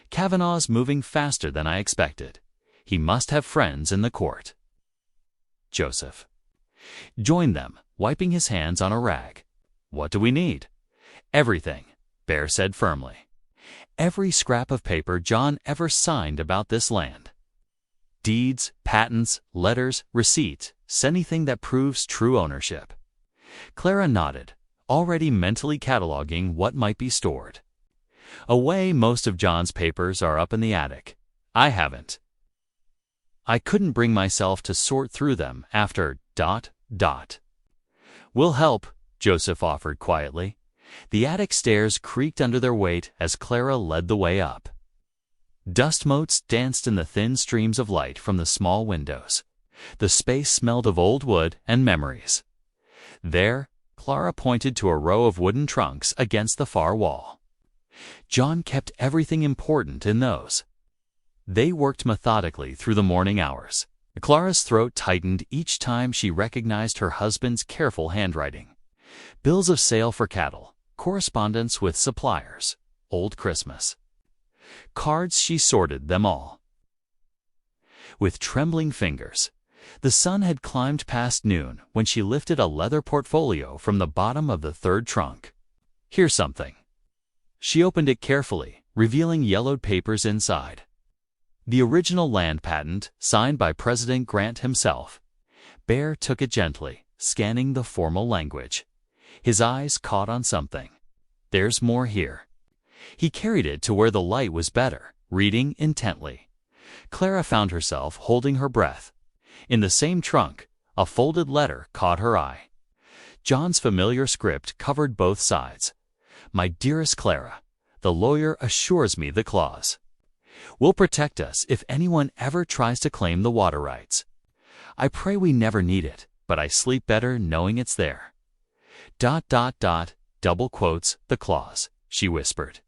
"Kavanaugh's moving faster than I expected. He must have friends in the court." Joseph joined them, wiping his hands on a rag. "What do we need?" "Everything," Bear said firmly. "Every scrap of paper John ever signed about this land. Deeds, patents, letters, receipts, anything that proves true ownership." Clara nodded, already mentally cataloging what might be stored. "Away, most of John's papers are up in the attic. I haven't. I couldn't bring myself to sort through them after ... "We'll help," Joseph offered quietly. The attic stairs creaked under their weight as Clara led the way up. Dust motes danced in the thin streams of light from the small windows. The space smelled of old wood and memories. There, Clara pointed to a row of wooden trunks against the far wall. John kept everything important in those. They worked methodically through the morning hours. Clara's throat tightened each time she recognized her husband's careful handwriting. Bills of sale for cattle, correspondence with suppliers, old Christmas cards. She sorted them all with trembling fingers. The sun had climbed past noon when she lifted a leather portfolio from the bottom of the third trunk. "Here's something." She opened it carefully, revealing yellowed papers inside. The original land patent, signed by President Grant himself. Bear took it gently, scanning the formal language. His eyes caught on something. "There's more here." He carried it to where the light was better, reading intently. Clara found herself holding her breath. In the same trunk, a folded letter caught her eye. John's familiar script covered both sides. "My dearest Clara, the lawyer assures me the clause will protect us if anyone ever tries to claim the water rights. I pray we never need it, but I sleep better knowing it's there. ... double quotes the clause," she whispered.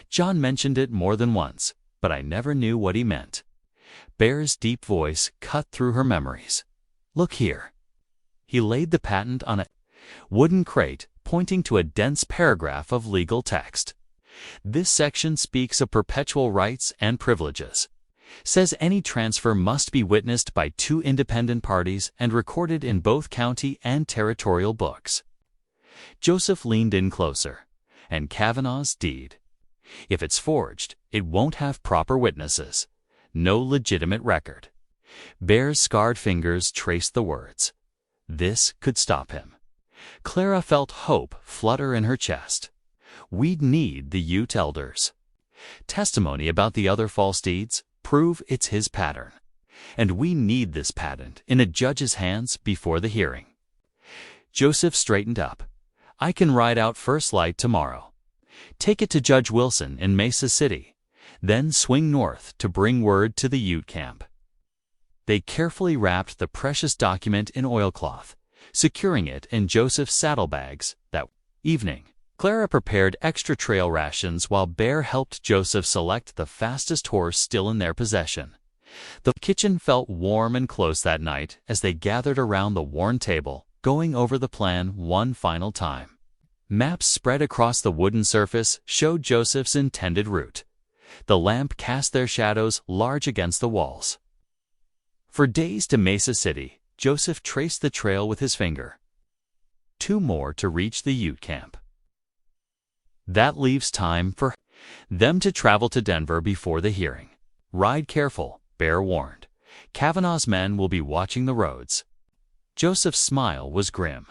"John mentioned it more than once, but I never knew what he meant." Bear's deep voice cut through her memories. "Look here." He laid the patent on a wooden crate, pointing to a dense paragraph of legal text. "This section speaks of perpetual rights and privileges. Says any transfer must be witnessed by 2 independent parties and recorded in both county and territorial books." Joseph leaned in closer. "And Kavanaugh's deed. If it's forged, it won't have proper witnesses. No legitimate record." Bear's scarred fingers traced the words. This could stop him. Clara felt hope flutter in her chest. "We'd need the Ute elders' testimony about the other false deeds, prove it's his pattern. And we need this patent in a judge's hands before the hearing." Joseph straightened up. "I can ride out first light tomorrow. Take it to Judge Wilson in Mesa City, then swing north to bring word to the Ute camp." They carefully wrapped the precious document in oilcloth, securing it in Joseph's saddlebags. That evening, Clara prepared extra trail rations while Bear helped Joseph select the fastest horse still in their possession. The kitchen felt warm and close that night as they gathered around the worn table, going over the plan one final time. Maps spread across the wooden surface showed Joseph's intended route. The lamp cast their shadows large against the walls. For days to Mesa City, Joseph traced the trail with his finger. 2 more to reach the Ute camp. That leaves time for them to travel to Denver before the hearing. Ride careful, Bear warned. Kavanaugh's men will be watching the roads. Joseph's smile was grim.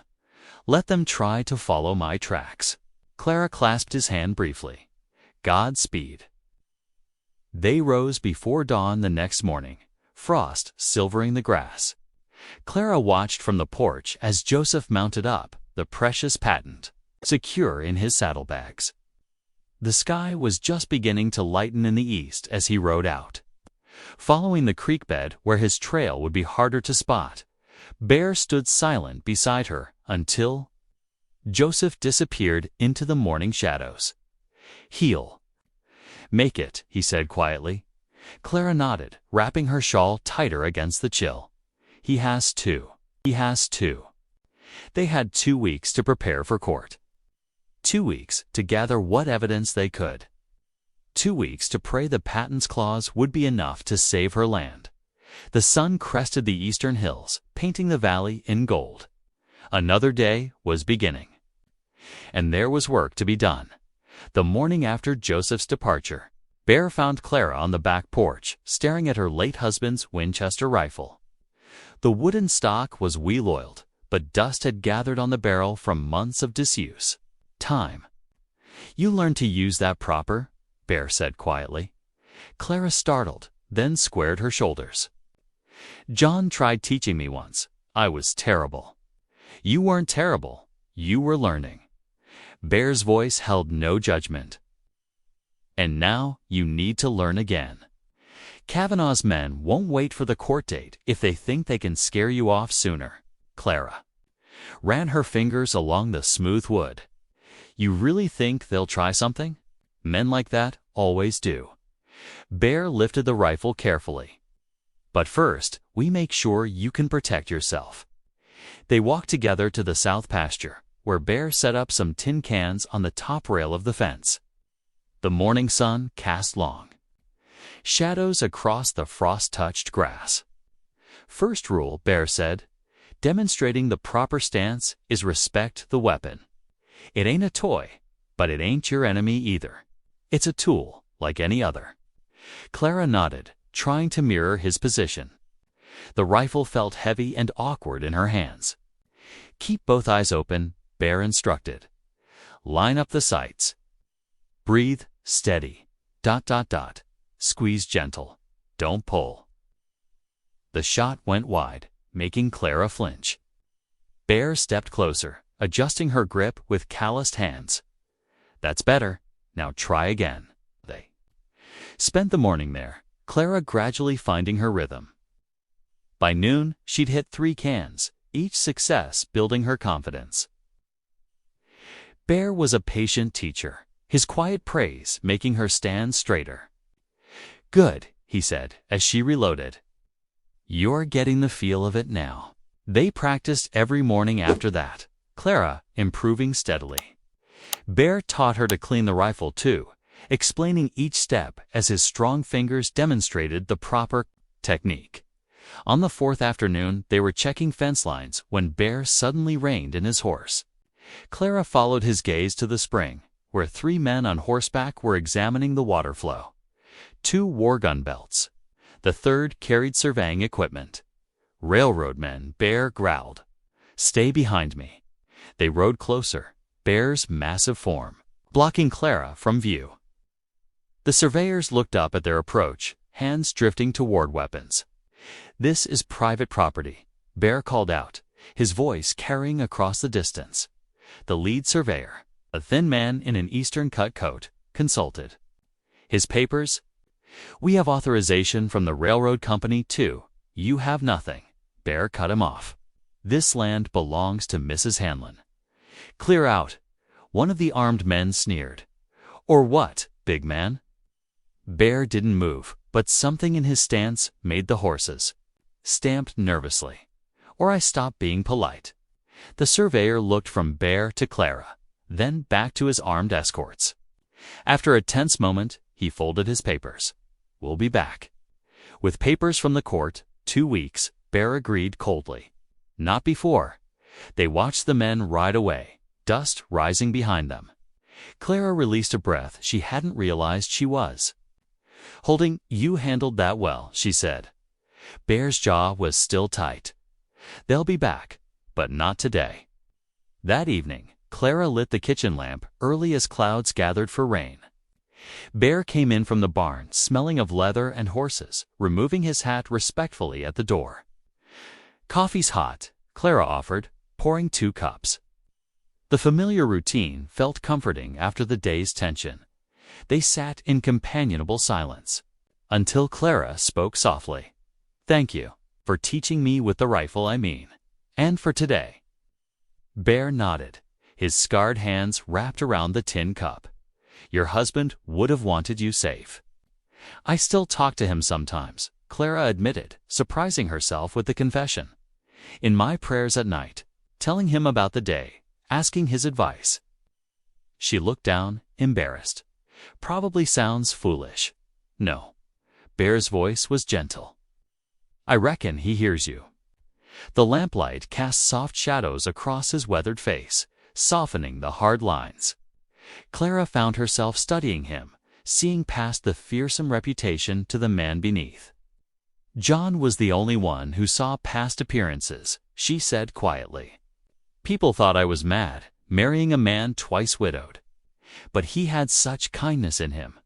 Let them try to follow my tracks. Clara clasped his hand briefly. Godspeed. They rose before dawn the next morning, frost silvering the grass. Clara watched from the porch as Joseph mounted up, the precious patent, secure in his saddlebags. The sky was just beginning to lighten in the east as he rode out. Following the creek bed where his trail would be harder to spot, Bear stood silent beside her until Joseph disappeared into the morning shadows. He'll make it, he said quietly. Clara nodded, wrapping her shawl tighter against the chill. He has to. They had 2 weeks to prepare for court. 2 weeks to gather what evidence they could. 2 weeks to pray the patent's clause would be enough to save her land. The sun crested the eastern hills, painting the valley in gold. Another day was beginning. And there was work to be done. The morning after Joseph's departure, Bear found Clara on the back porch, staring at her late husband's Winchester rifle. The wooden stock was well-oiled, but dust had gathered on the barrel from months of disuse. Time. You learned to use that proper, Bear said quietly. Clara startled, then squared her shoulders. John tried teaching me once. I was terrible. You weren't terrible. You were learning. Bear's voice held no judgment. And now you need to learn again. Kavanaugh's men won't wait for the court date if they think they can scare you off sooner. Clara ran her fingers along the smooth wood. You really think they'll try something? Men like that always do. Bear lifted the rifle carefully. But first, we make sure you can protect yourself. They walked together to the south pasture, where Bear set up some tin cans on the top rail of the fence. The morning sun cast long shadows across the frost-touched grass. First rule, Bear said, demonstrating the proper stance is respect the weapon. It ain't a toy, but it ain't your enemy either. It's a tool, like any other. Clara nodded, trying to mirror his position. The rifle felt heavy and awkward in her hands. Keep both eyes open, Bear instructed. Line up the sights. Breathe, steady. ... Squeeze gentle. Don't pull. The shot went wide, making Clara flinch. Bear stepped closer, adjusting her grip with calloused hands. That's better. Now try again. They spent the morning there, Clara gradually finding her rhythm. By noon, she'd hit 3 cans, each success building her confidence. Bear was a patient teacher, his quiet praise making her stand straighter. Good, he said as she reloaded. You're getting the feel of it now. They practiced every morning after that, Clara improving steadily. Bear taught her to clean the rifle too, explaining each step as his strong fingers demonstrated the proper technique. On the 4th afternoon, they were checking fence lines when Bear suddenly reined in his horse. Clara followed his gaze to the spring, where 3 men on horseback were examining the water flow. 2 wore gun belts. The 3rd carried surveying equipment. Railroad men, Bear growled. Stay behind me. They rode closer, Bear's massive form blocking Clara from view. The surveyors looked up at their approach, hands drifting toward weapons. This is private property, Bear called out, his voice carrying across the distance. The lead surveyor, a thin man in an Eastern-cut coat, consulted. His papers? We have authorization from the railroad company, too. You have nothing. Bear cut him off. This land belongs to Mrs. Hanlon. Clear out. One of the armed men sneered. Or what, big man? Bear didn't move, but something in his stance made the horses stamped nervously. Or I stopped being polite. The surveyor looked from Bear to Clara, then back to his armed escorts. After a tense moment, He folded his papers. "We'll be back." With papers from the court, 2 weeks, Bear agreed coldly. Not before. They watched the men ride away, dust rising behind them. Clara released a breath she hadn't realized she was holding. "You handled that well," she said. Bear's jaw was still tight. "They'll be back, but not today." That evening, Clara lit the kitchen lamp early as clouds gathered for rain. Bear came in from the barn, smelling of leather and horses, removing his hat respectfully at the door. "Coffee's hot," Clara offered, pouring 2 cups. The familiar routine felt comforting after the day's tension. They sat in companionable silence, until Clara spoke softly. "Thank you, for teaching me with the rifle, I mean, and for today." Bear nodded, his scarred hands wrapped around the tin cup. "Your husband would have wanted you safe." "I still talk to him sometimes," Clara admitted, surprising herself with the confession. "In my prayers at night, telling him about the day, asking his advice." She looked down, embarrassed. "Probably sounds foolish." "No." Bear's voice was gentle. "I reckon he hears you." The lamplight cast soft shadows across his weathered face, softening the hard lines. Clara found herself studying him, seeing past the fearsome reputation to the man beneath. "John was the only one who saw past appearances," she said quietly. "People thought I was mad, marrying a man twice widowed. But he had such kindness in him."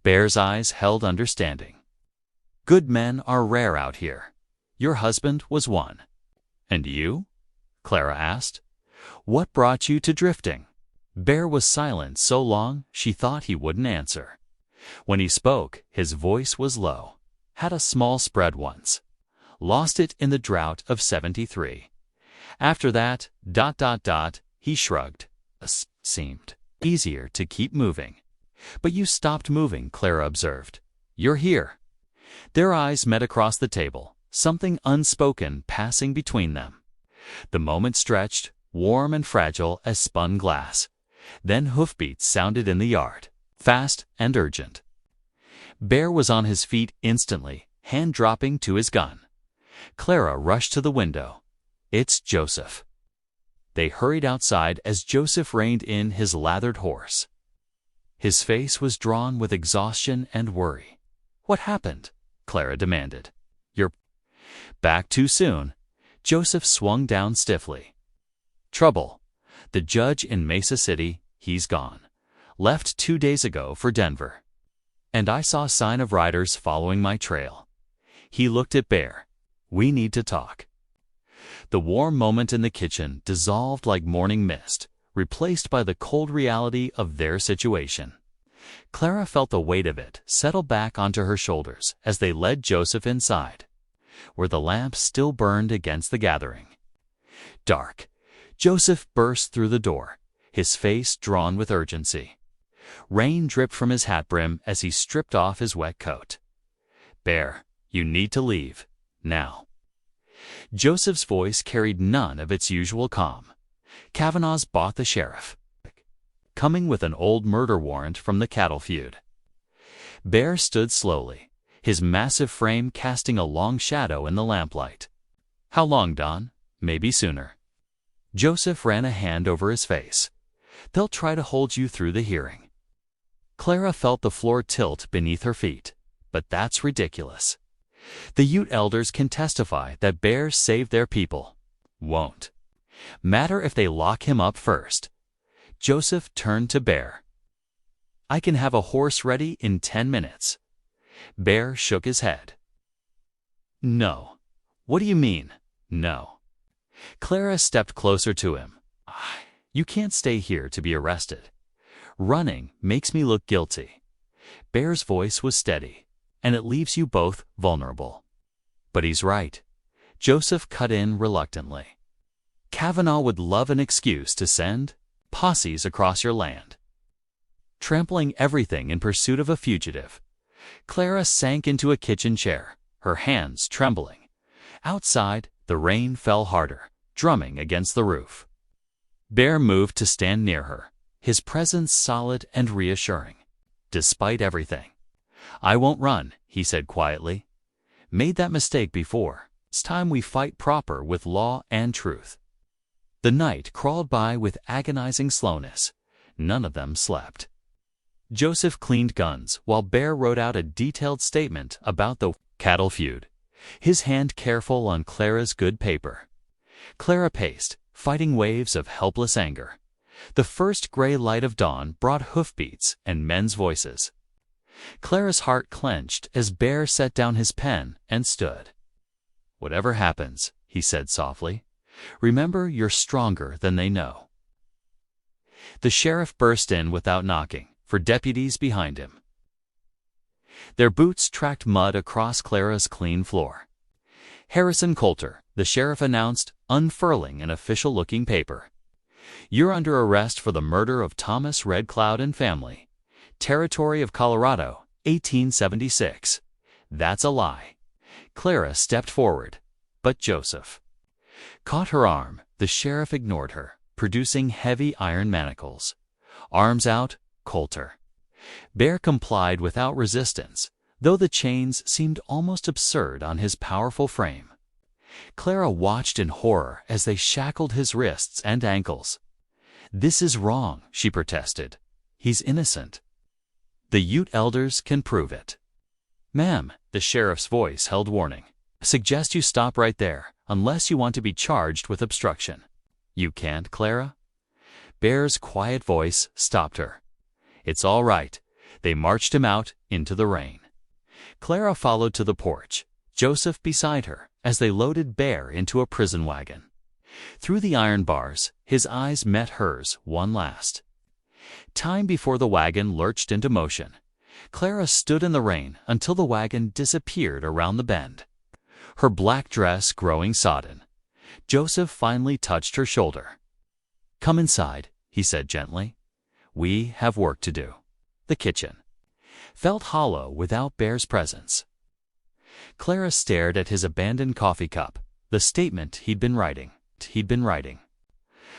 Bear's eyes held understanding. "Good men are rare out here. Your husband was one." "And you?" Clara asked. "What brought you to drifting?" Bear was silent so long she thought he wouldn't answer. When he spoke, his voice was low. "Had a small spread once. Lost it in the drought of '73. After that, ... he shrugged. Seemed easier to keep moving." "But you stopped moving," Clara observed. "You're here." Their eyes met across the table, something unspoken passing between them. The moment stretched, warm and fragile as spun glass. Then hoofbeats sounded in the yard, fast and urgent. Bear was on his feet instantly, hand dropping to his gun. Clara rushed to the window. "It's Joseph." They hurried outside as Joseph reined in his lathered horse. His face was drawn with exhaustion and worry. "What happened?" Clara demanded. "You're back too soon." Joseph swung down stiffly. "Trouble. The judge in Mesa City, he's gone. Left 2 days ago for Denver. And I saw a sign of riders following my trail." He looked at Bear. "We need to talk." The warm moment in the kitchen dissolved like morning mist, replaced by the cold reality of their situation. Clara felt the weight of it settle back onto her shoulders as they led Joseph inside, where the lamp still burned against the gathering. Dark. Joseph burst through the door, his face drawn with urgency. Rain dripped from his hat brim as he stripped off his wet coat. "Bear, you need to leave. Now." Joseph's voice carried none of its usual calm. "Kavanaugh's bought the sheriff. Coming with an old murder warrant from the cattle feud." Bear stood slowly, his massive frame casting a long shadow in the lamplight. "How long, Don? Maybe sooner." Joseph ran a hand over his face. "They'll try to hold you through the hearing." Clara felt the floor tilt beneath her feet. "But that's ridiculous. The Ute elders can testify that Bear saved their people. Won't matter if they lock him up first." Joseph turned to Bear. "I can have a horse ready in 10 minutes. Bear shook his head. "No." "What do you mean, no?" Clara stepped closer to him. "You can't stay here to be arrested. Running makes me look guilty." Bear's voice was steady. "And it leaves you both vulnerable." "But he's right." Joseph cut in reluctantly. "Kavanaugh would love an excuse to send posses across your land, trampling everything in pursuit of a fugitive." Clara sank into a kitchen chair, her hands trembling. Outside, the rain fell harder, drumming against the roof. Bear moved to stand near her, his presence solid and reassuring. despite everything. "I won't run," he said quietly. "Made that mistake before. It's time we fight proper with law and truth." The night crawled by with agonizing slowness. None of them slept. Joseph cleaned guns while Bear wrote out a detailed statement about the cattle feud, his hand careful on Clara's good paper. Clara paced, fighting waves of helpless anger. The first gray light of dawn brought hoofbeats and men's voices. Clara's heart clenched as Bear set down his pen and stood. "Whatever happens," he said softly, "remember you're stronger than they know." The sheriff burst in without knocking, for deputies behind him. Their boots tracked mud across Clara's clean floor. "Harrison Coulter," the sheriff announced, unfurling an official-looking paper. "You're under arrest for the murder of Thomas Red Cloud and family. Territory of Colorado, 1876. That's a lie." Clara stepped forward, but Joseph caught her arm. The sheriff ignored her, producing heavy iron manacles. "Arms out, Coulter." Bear complied without resistance, though the chains seemed almost absurd on his powerful frame. Clara watched in horror as they shackled his wrists and ankles. "This is wrong," she protested. "He's innocent. The Ute elders can prove it." "Ma'am," the sheriff's voice held warning, "I suggest you stop right there, unless you want to be charged with obstruction." "You can't, Clara?" Bear's quiet voice stopped her. "It's all right." They marched him out into the rain. Clara followed to the porch, Joseph beside her, as they loaded Bear into a prison wagon. Through the iron bars, his eyes met hers one last time before the wagon lurched into motion. Clara stood in the rain until the wagon disappeared around the bend, her black dress growing sodden. Joseph finally touched her shoulder. "Come inside," he said gently. "We have work to do." The kitchen felt hollow without Bear's presence. Clara stared at his abandoned coffee cup, the statement he'd been writing.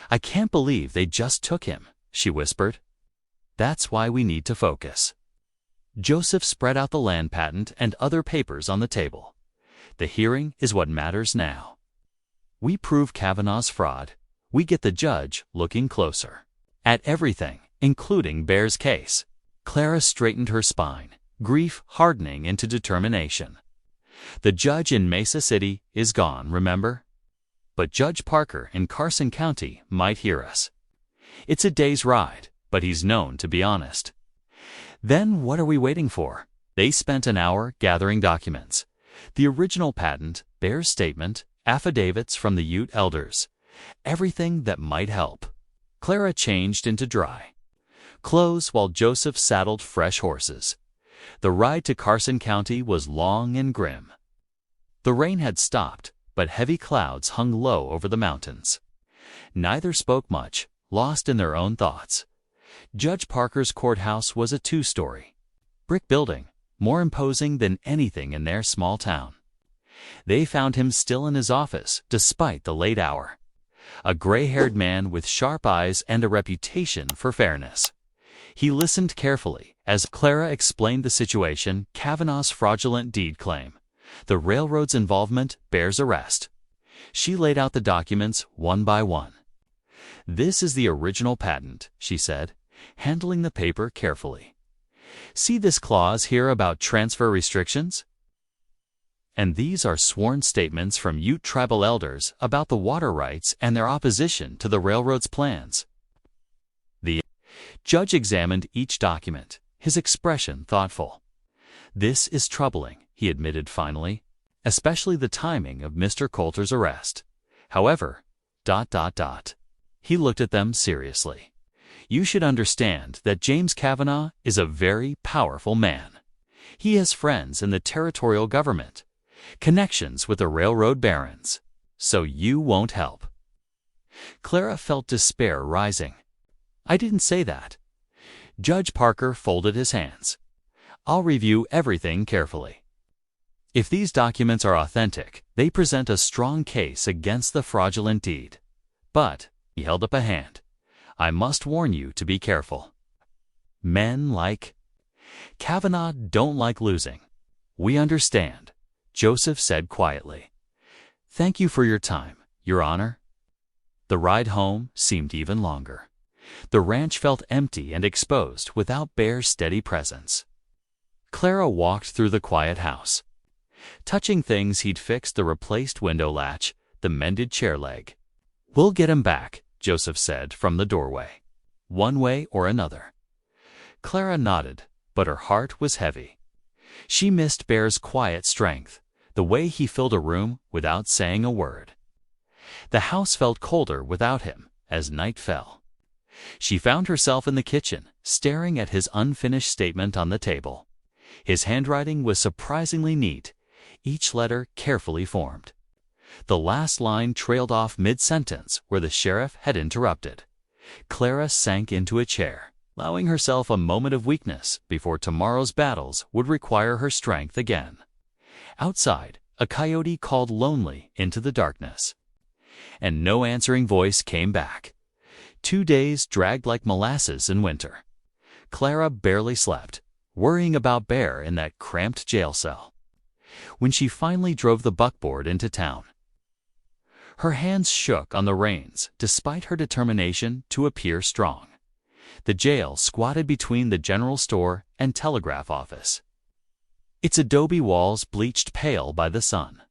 "I can't believe they just took him," she whispered. "That's why we need to focus." Joseph spread out the land patent and other papers on the table. "The hearing is what matters now. We prove Kavanaugh's fraud. We get the judge looking closer at everything, including Bear's case." Clara straightened her spine, grief hardening into determination. "The judge in Mesa City is gone, remember? But Judge Parker in Carson County might hear us. It's a day's ride, but he's known to be honest." "Then what are we waiting for?" They spent an hour gathering documents. The original patent, Bear's statement, affidavits from the Ute elders. Everything that might help. Clara changed into dry clothes while Joseph saddled fresh horses. The ride to Carson County was long and grim. The rain had stopped, but heavy clouds hung low over the mountains. Neither spoke much, lost in their own thoughts. Judge Parker's courthouse was a two-story brick building, more imposing than anything in their small town. They found him still in his office, despite the late hour. A gray-haired man with sharp eyes and a reputation for fairness. He listened carefully as Clara explained the situation, Kavanaugh's fraudulent deed claim, the railroad's involvement, Bear's arrest. She laid out the documents one by one. "This is the original patent," she said, handling the paper carefully. "See this clause here about transfer restrictions? And these are sworn statements from Ute tribal elders about the water rights and their opposition to the railroad's plans." The judge examined each document, his expression thoughtful. "This is troubling," he admitted finally, "especially the timing of Mr. Coulter's arrest. However, ... He looked at them seriously. "You should understand that James Kavanaugh is a very powerful man. He has friends in the territorial government, connections with the railroad barons. So you won't help." Clara felt despair rising. "I didn't say that." Judge Parker folded his hands. "I'll review everything carefully. If these documents are authentic, they present a strong case against the fraudulent deed. But," he held up a hand, "I must warn you to be careful. Men like..." Kavanaugh don't like losing. We understand, Joseph said quietly. Thank you for your time, Your Honor. The ride home seemed even longer. The ranch felt empty and exposed without Bear's steady presence. Clara walked through the quiet house. Touching things, he'd fixed the replaced window latch, the mended chair leg. We'll get him back, Joseph said from the doorway. One way or another. Clara nodded, but her heart was heavy. She missed Bear's quiet strength, the way he filled a room without saying a word. The house felt colder without him as night fell. She found herself in the kitchen, staring at his unfinished statement on the table. His handwriting was surprisingly neat, each letter carefully formed. The last line trailed off mid-sentence where the sheriff had interrupted. Clara sank into a chair, allowing herself a moment of weakness before tomorrow's battles would require her strength again. Outside, a coyote called lonely into the darkness. And no answering voice came back. 2 days dragged like molasses in winter. Clara barely slept, worrying about Bear in that cramped jail cell. When she finally drove the buckboard into town, her hands shook on the reins despite her determination to appear strong. The jail squatted between the general store and telegraph office, its adobe walls bleached pale by the sun.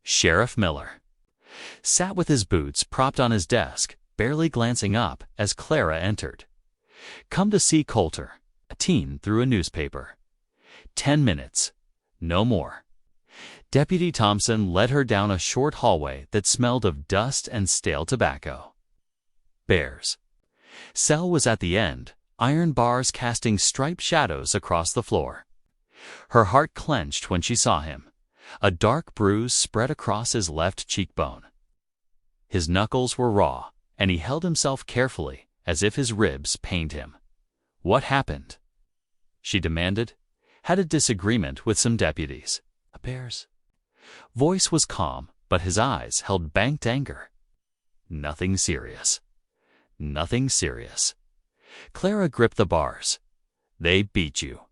Sheriff Miller sat with his boots propped on his desk, barely glancing up as Clara entered. Come to see Coulter, a teen through a newspaper. 10 minutes, no more. Deputy Thompson led her down a short hallway that smelled of dust and stale tobacco. Bear's cell was at the end, iron bars casting striped shadows across the floor. Her heart clenched when she saw him. A dark bruise spread across his left cheekbone. His knuckles were raw, and he held himself carefully, as if his ribs pained him. What happened? She demanded. Had a disagreement with some deputies. Bear's voice was calm, but his eyes held banked anger. Nothing serious. Nothing serious. Clara gripped the bars. They beat you.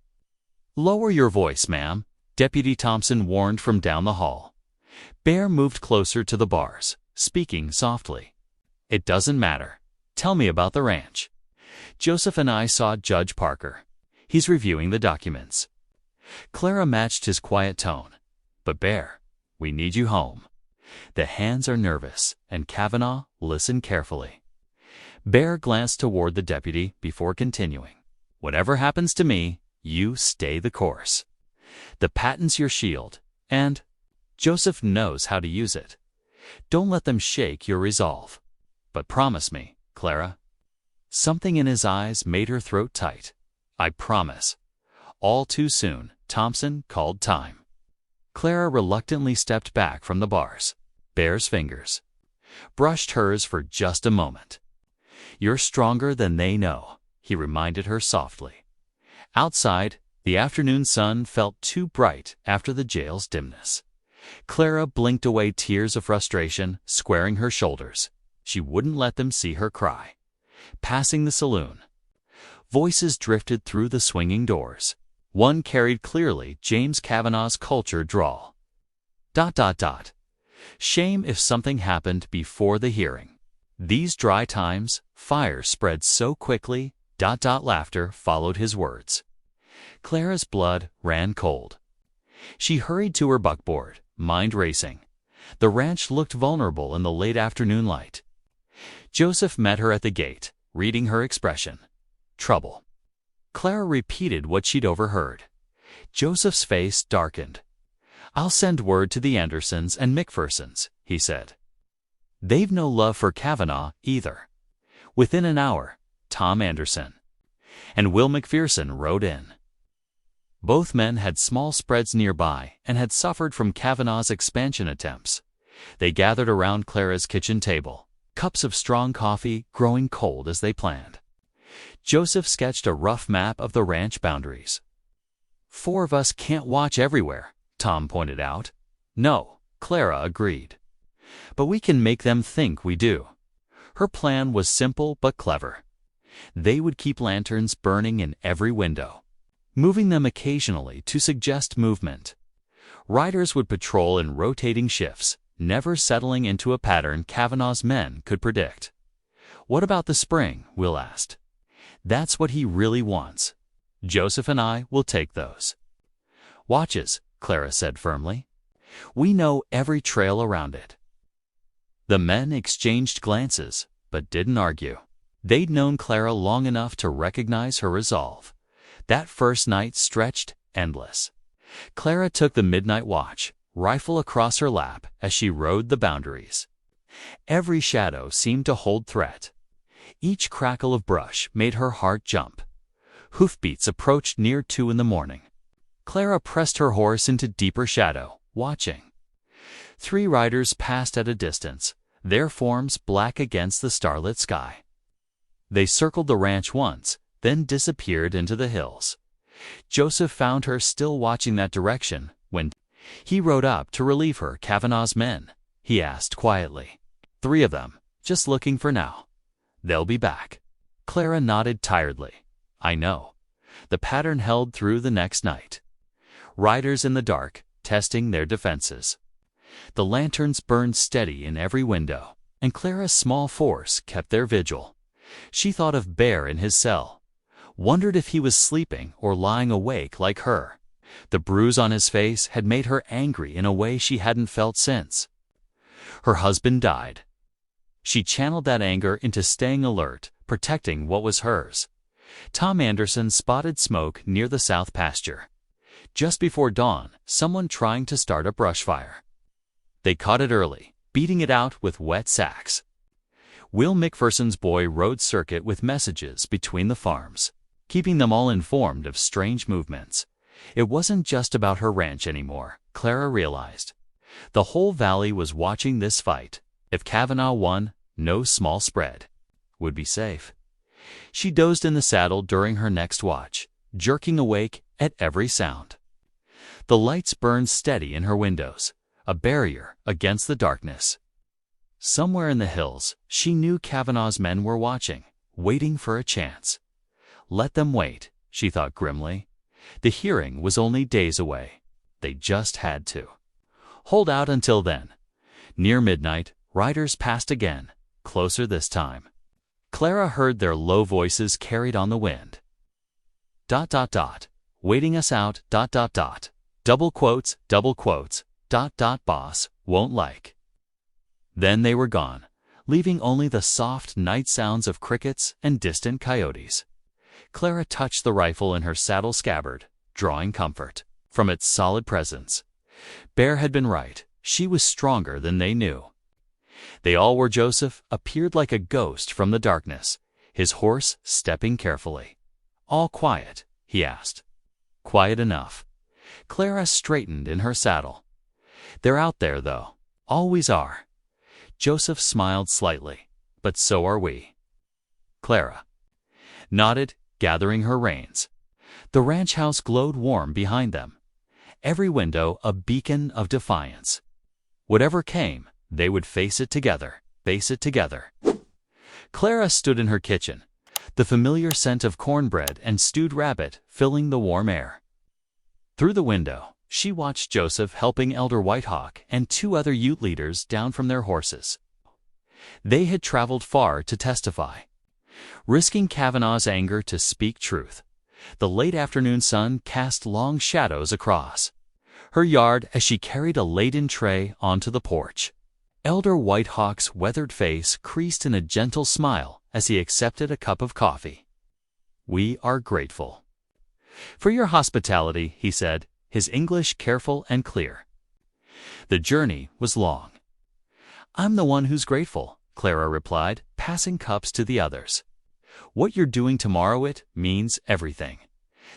Lower your voice, ma'am, Deputy Thompson warned from down the hall. Bear moved closer to the bars, speaking softly. It doesn't matter. Tell me about the ranch. Joseph and I saw Judge Parker. He's reviewing the documents. Clara matched his quiet tone. But Bear, we need you home. The hands are nervous, and Kavanaugh listened carefully. Bear glanced toward the deputy before continuing. Whatever happens to me, you stay the course. The patent's your shield, and Joseph knows how to use it. Don't let them shake your resolve. But promise me, Clara. Something in his eyes made her throat tight. I promise. All too soon, Thompson called time. Clara reluctantly stepped back from the bars. Bear's fingers brushed hers for just a moment. You're stronger than they know, he reminded her softly. Outside, the afternoon sun felt too bright after the jail's dimness. Clara blinked away tears of frustration, squaring her shoulders. She wouldn't let them see her cry. Passing the saloon, voices drifted through the swinging doors. One carried clearly James Kavanaugh's culture drawl. ... Shame if something happened before the hearing. These dry times, fire spread so quickly. ... Laughter followed his words. Clara's blood ran cold. She hurried to her buckboard, mind racing. The ranch looked vulnerable in the late afternoon light. Joseph met her at the gate, reading her expression. Trouble. Clara repeated what she'd overheard. Joseph's face darkened. I'll send word to the Andersons and McPhersons, he said. They've no love for Kavanaugh either. Within an hour, Tom Anderson and Will McPherson rode in. Both men had small spreads nearby and had suffered from Kavanaugh's expansion attempts. They gathered around Clara's kitchen table, cups of strong coffee growing cold as they planned. Joseph sketched a rough map of the ranch boundaries. 4 of us can't watch everywhere, Tom pointed out. No, Clara agreed. But we can make them think we do. Her plan was simple but clever. They would keep lanterns burning in every window, moving them occasionally to suggest movement. Riders would patrol in rotating shifts, never settling into a pattern Kavanaugh's men could predict. "What about the spring?" Will asked. "That's what he really wants. Joseph and I will take those." "Watches," Clara said firmly. "We know every trail around it." The men exchanged glances, but didn't argue. They'd known Clara long enough to recognize her resolve. That first night stretched endless. Clara took the midnight watch, rifle across her lap as she rode the boundaries. Every shadow seemed to hold threat. Each crackle of brush made her heart jump. Hoofbeats approached near 2 in the morning. Clara pressed her horse into deeper shadow, watching. 3 riders passed at a distance, their forms black against the starlit sky. They circled the ranch once, then disappeared into the hills. Joseph found her still watching that direction when he rode up to relieve her. "Kavanaugh's men?" he asked quietly. "3 of them, just looking for now. They'll be back." Clara nodded tiredly. "I know." The pattern held through the next night. Riders in the dark, testing their defenses. The lanterns burned steady in every window, and Clara's small force kept their vigil. She thought of Bear in his cell, wondered if he was sleeping or lying awake like her. The bruise on his face had made her angry in a way she hadn't felt since. Her husband died. She channeled that anger into staying alert, protecting what was hers. Tom Anderson spotted smoke near the south pasture. Just before dawn, someone trying to start a brush fire. They caught it early, beating it out with wet sacks. Will McPherson's boy rode circuit with messages between the farms, keeping them all informed of strange movements. It wasn't just about her ranch anymore, Clara realized. The whole valley was watching this fight. If Kavanaugh won, no small spread would be safe. She dozed in the saddle during her next watch, jerking awake at every sound. The lights burned steady in her windows, a barrier against the darkness. Somewhere in the hills, she knew Kavanaugh's men were watching, waiting for a chance. Let them wait, she thought grimly. The hearing was only days away. They just had to hold out until then. Near midnight, riders passed again, closer this time. Clara heard their low voices carried on the wind. ... waiting us out ... double quotes, boss, won't like. Then they were gone, leaving only the soft night sounds of crickets and distant coyotes. Clara touched the rifle in her saddle scabbard, drawing comfort from its solid presence. Bear had been right. She was stronger than they knew. They all were. Joseph appeared like a ghost from the darkness, his horse stepping carefully. "All quiet?" he asked. "Quiet enough." Clara straightened in her saddle. "They're out there, though. Always are." Joseph smiled slightly. "But so are we." Clara nodded, gathering her reins. The ranch house glowed warm behind them, every window a beacon of defiance. Whatever came, they would face it together. Clara stood in her kitchen, the familiar scent of cornbread and stewed rabbit filling the warm air. Through the window, she watched Joseph helping Elder Whitehawk and 2 other Ute leaders down from their horses. They had traveled far to testify, risking Kavanaugh's anger to speak truth. The late afternoon sun cast long shadows across her yard as she carried a laden tray onto the porch. Elder Whitehawk's weathered face creased in a gentle smile as he accepted a cup of coffee. "We are grateful for your hospitality," he said, his English careful and clear. "The journey was long." "I'm the one who's grateful," Clara replied, passing cups to the others. "What you're doing tomorrow, it means everything."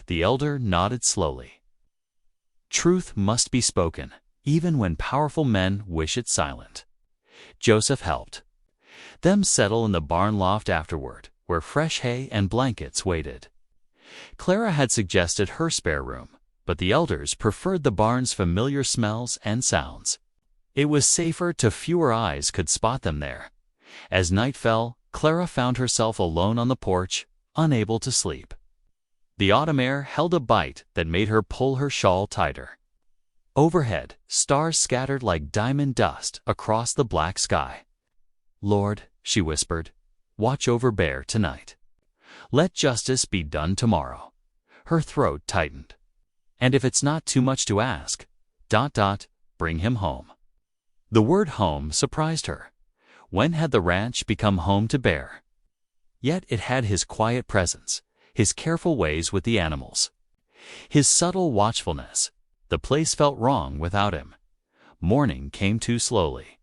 The elder nodded slowly. Truth must be spoken, even when powerful men wish it silent. Joseph helped them settle in the barn loft afterward, where fresh hay and blankets waited. Clara had suggested her spare room, but the elders preferred the barn's familiar smells and sounds. It was safer to fewer eyes could spot them there. As night fell, Clara found herself alone on the porch, unable to sleep. The autumn air held a bite that made her pull her shawl tighter. Overhead, stars scattered like diamond dust across the black sky. "Lord," she whispered, "watch over Bear tonight. Let justice be done tomorrow." Her throat tightened. "And if it's not too much to ask, ... bring him home." The word home surprised her. When had the ranch become home to Bear? Yet it had his quiet presence, his careful ways with the animals, his subtle watchfulness. The place felt wrong without him. Morning came too slowly.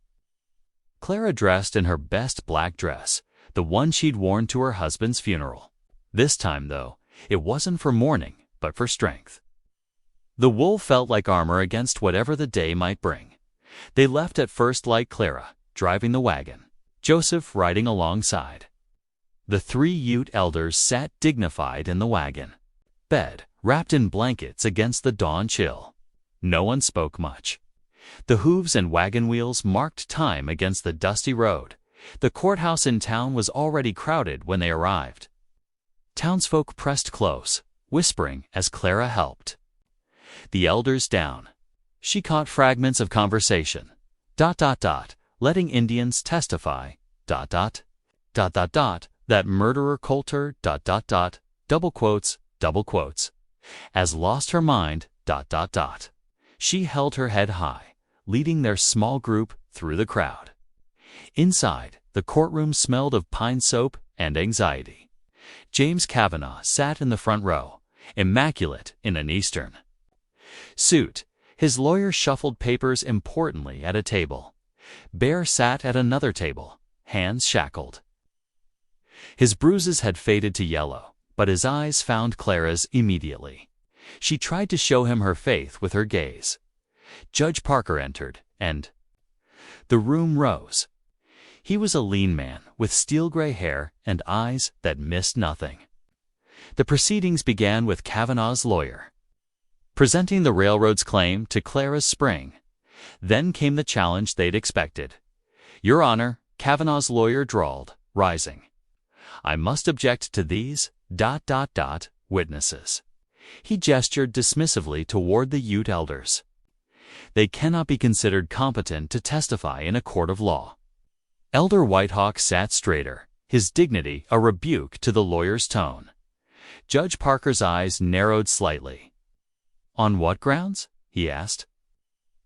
Clara dressed in her best black dress, the one she'd worn to her husband's funeral. This time, though, it wasn't for mourning, but for strength. The wool felt like armor against whatever the day might bring. They left at first light, Clara driving the wagon, Joseph riding alongside. The 3 Ute elders sat dignified in the wagon, bed wrapped in blankets against the dawn chill. No one spoke much. The hooves and wagon wheels marked time against the dusty road. The courthouse in town was already crowded when they arrived. Townsfolk pressed close, whispering as Clara helped the elders down. She caught fragments of conversation. Letting Indians testify. That murderer Coulter. Double quotes. As lost her mind. She held her head high, leading their small group through the crowd. Inside, the courtroom smelled of pine soap and anxiety. James Kavanaugh sat in the front row, immaculate in an Eastern suit. His lawyer shuffled papers importantly at a table. Bear sat at another table, hands shackled. His bruises had faded to yellow, but his eyes found Clara's immediately. She tried to show him her faith with her gaze. Judge Parker entered, and the room rose. He was a lean man with steel-gray hair and eyes that missed nothing. The proceedings began with Kavanaugh's lawyer presenting the railroad's claim to Clara's spring. Then came the challenge they'd expected. "Your Honor," Kavanaugh's lawyer drawled, rising, "I must object to these ... witnesses." He gestured dismissively toward the Ute elders. "They cannot be considered competent to testify in a court of law." Elder Whitehawk sat straighter, his dignity a rebuke to the lawyer's tone. Judge Parker's eyes narrowed slightly. "On what grounds?" he asked.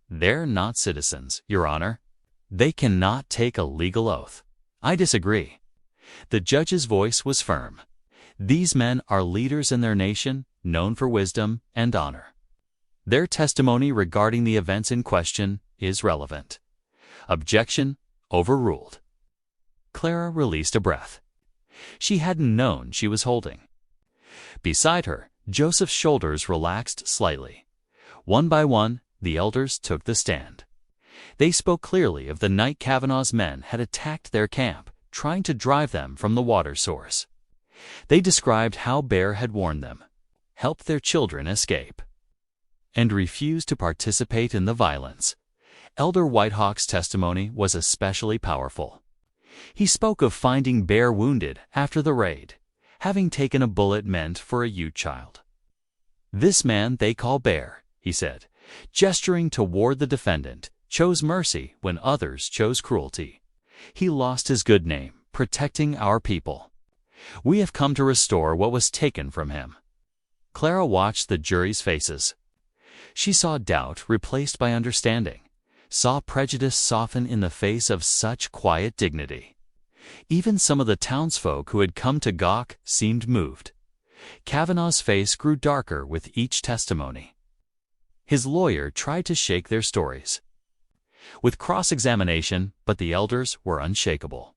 "They're not citizens, Your Honor. They cannot take a legal oath." "I disagree." The judge's voice was firm. "These men are leaders in their nation, known for wisdom and honor. Their testimony regarding the events in question is relevant." Objection overruled. Clara released a breath. She hadn't known she was holding. Beside her, Joseph's shoulders relaxed slightly. One by one, the elders took the stand. They spoke clearly of the night Kavanaugh's men had attacked their camp, trying to drive them from the water source. They described how Bear had warned them, helped their children escape, and refused to participate in the violence. Elder Whitehawk's testimony was especially powerful. He spoke of finding Bear wounded after the raid, having taken a bullet meant for a Ute child. "This man they call Bear," he said, gesturing toward the defendant, "chose mercy when others chose cruelty. He lost his good name, protecting our people. We have come to restore what was taken from him." Clara watched the jury's faces. She saw doubt replaced by understanding, saw prejudice soften in the face of such quiet dignity. Even some of the townsfolk who had come to gawk seemed moved. Kavanaugh's face grew darker with each testimony. His lawyer tried to shake their stories with cross-examination, but the elders were unshakable.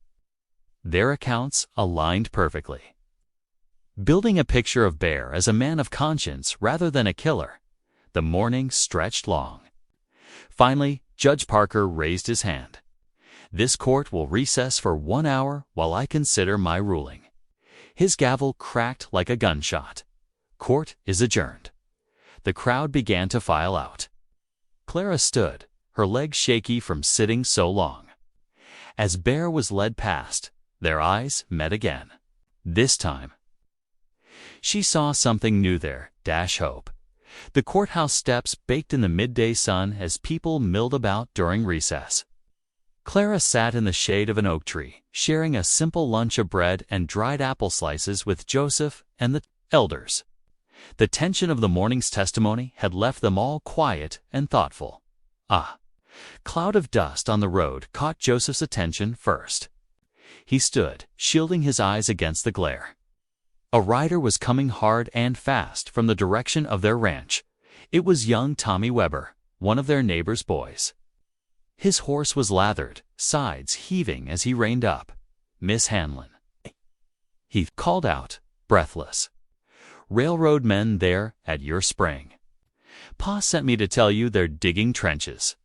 Their accounts aligned perfectly, building a picture of Bear as a man of conscience rather than a killer. The morning stretched long. Finally, Judge Parker raised his hand. "This court will recess for 1 hour while I consider my ruling." His gavel cracked like a gunshot. "Court is adjourned." The crowd began to file out. Clara stood, her legs shaky from sitting so long. As Bear was led past, their eyes met again. This time, She saw something new there, hope. The courthouse steps baked in the midday sun as people milled about during recess. Clara sat in the shade of an oak tree, sharing a simple lunch of bread and dried apple slices with Joseph and the elders. The tension of the morning's testimony had left them all quiet and thoughtful. A cloud of dust on the road caught Joseph's attention first. He stood, shielding his eyes against the glare. A rider was coming hard and fast from the direction of their ranch. It was young Tommy Weber, one of their neighbor's boys. His horse was lathered, sides heaving as he reined up. "Miss Hanlon," he called out, breathless. "Railroad men there at your spring. Pa sent me to tell you they're digging trenches."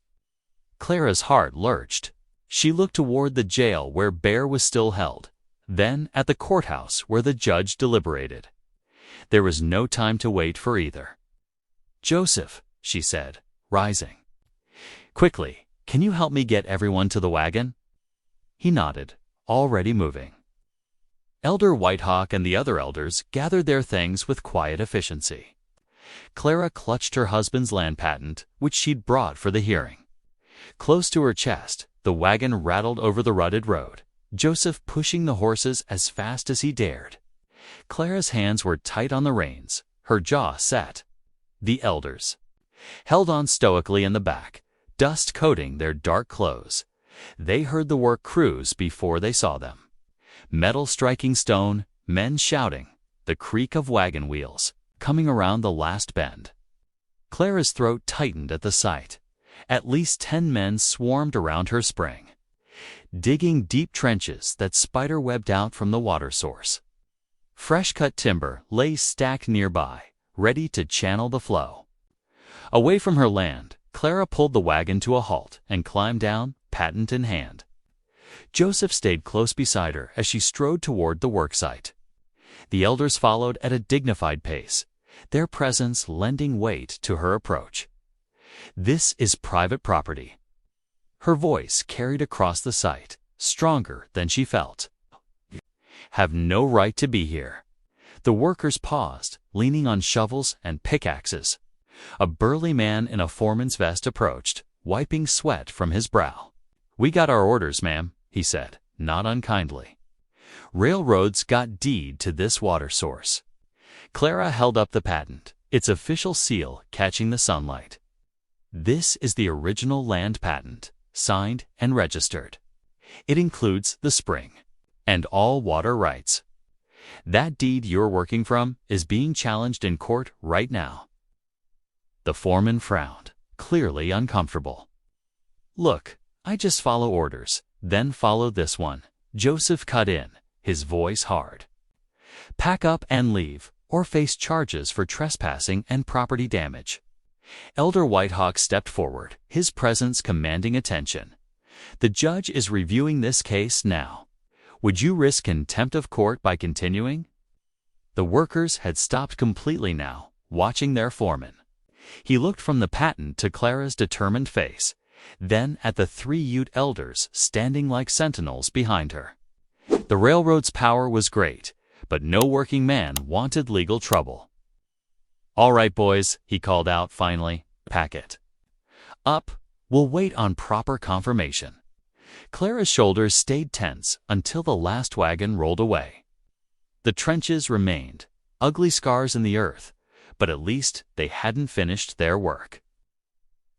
Clara's heart lurched. She looked toward the jail where Bear was still held, then at the courthouse where the judge deliberated. There was no time to wait for either. "Joseph," she said, rising. "Quickly, can you help me get everyone to the wagon?" He nodded, already moving. Elder Whitehawk and the other elders gathered their things with quiet efficiency. Clara clutched her husband's land patent, which she'd brought for the hearing. Close to her chest, the wagon rattled over the rutted road, Joseph pushing the horses as fast as he dared. Clara's hands were tight on the reins, her jaw set. The elders held on stoically in the back, dust coating their dark clothes. They heard the work crews before they saw them. Metal striking stone, men shouting, the creak of wagon wheels, coming around the last bend. Clara's throat tightened at the sight. At least 10 men swarmed around her spring, digging deep trenches that spider-webbed out from the water source. Fresh-cut timber lay stacked nearby, ready to channel the flow. Away from her land, Clara pulled the wagon to a halt and climbed down, patent in hand. Joseph stayed close beside her as she strode toward the worksite. The elders followed at a dignified pace, their presence lending weight to her approach. "This is private property." Her voice carried across the site, stronger than she felt. "Have no right to be here." The workers paused, leaning on shovels and pickaxes. A burly man in a foreman's vest approached, wiping sweat from his brow. "We got our orders, ma'am," he said, not unkindly. "Railroads got deed to this water source." Clara held up the patent, its official seal catching the sunlight. "This is the original land patent, signed and registered. It includes the spring and all water rights. That deed you're working from is being challenged in court right now." The foreman frowned, clearly uncomfortable. "Look, I just follow orders, then follow this one," Joseph cut in, his voice hard. "Pack up and leave, or face charges for trespassing and property damage." Elder Whitehawk stepped forward, his presence commanding attention. "The judge is reviewing this case now. Would you risk contempt of court by continuing?" The workers had stopped completely now, watching their foreman. He looked from the patent to Clara's determined face, then at the 3 Ute elders standing like sentinels behind her. The railroad's power was great, but no working man wanted legal trouble. "All right, boys," he called out finally, "pack it up. We'll wait on proper confirmation." Clara's shoulders stayed tense until the last wagon rolled away. The trenches remained, ugly scars in the earth, but at least they hadn't finished their work.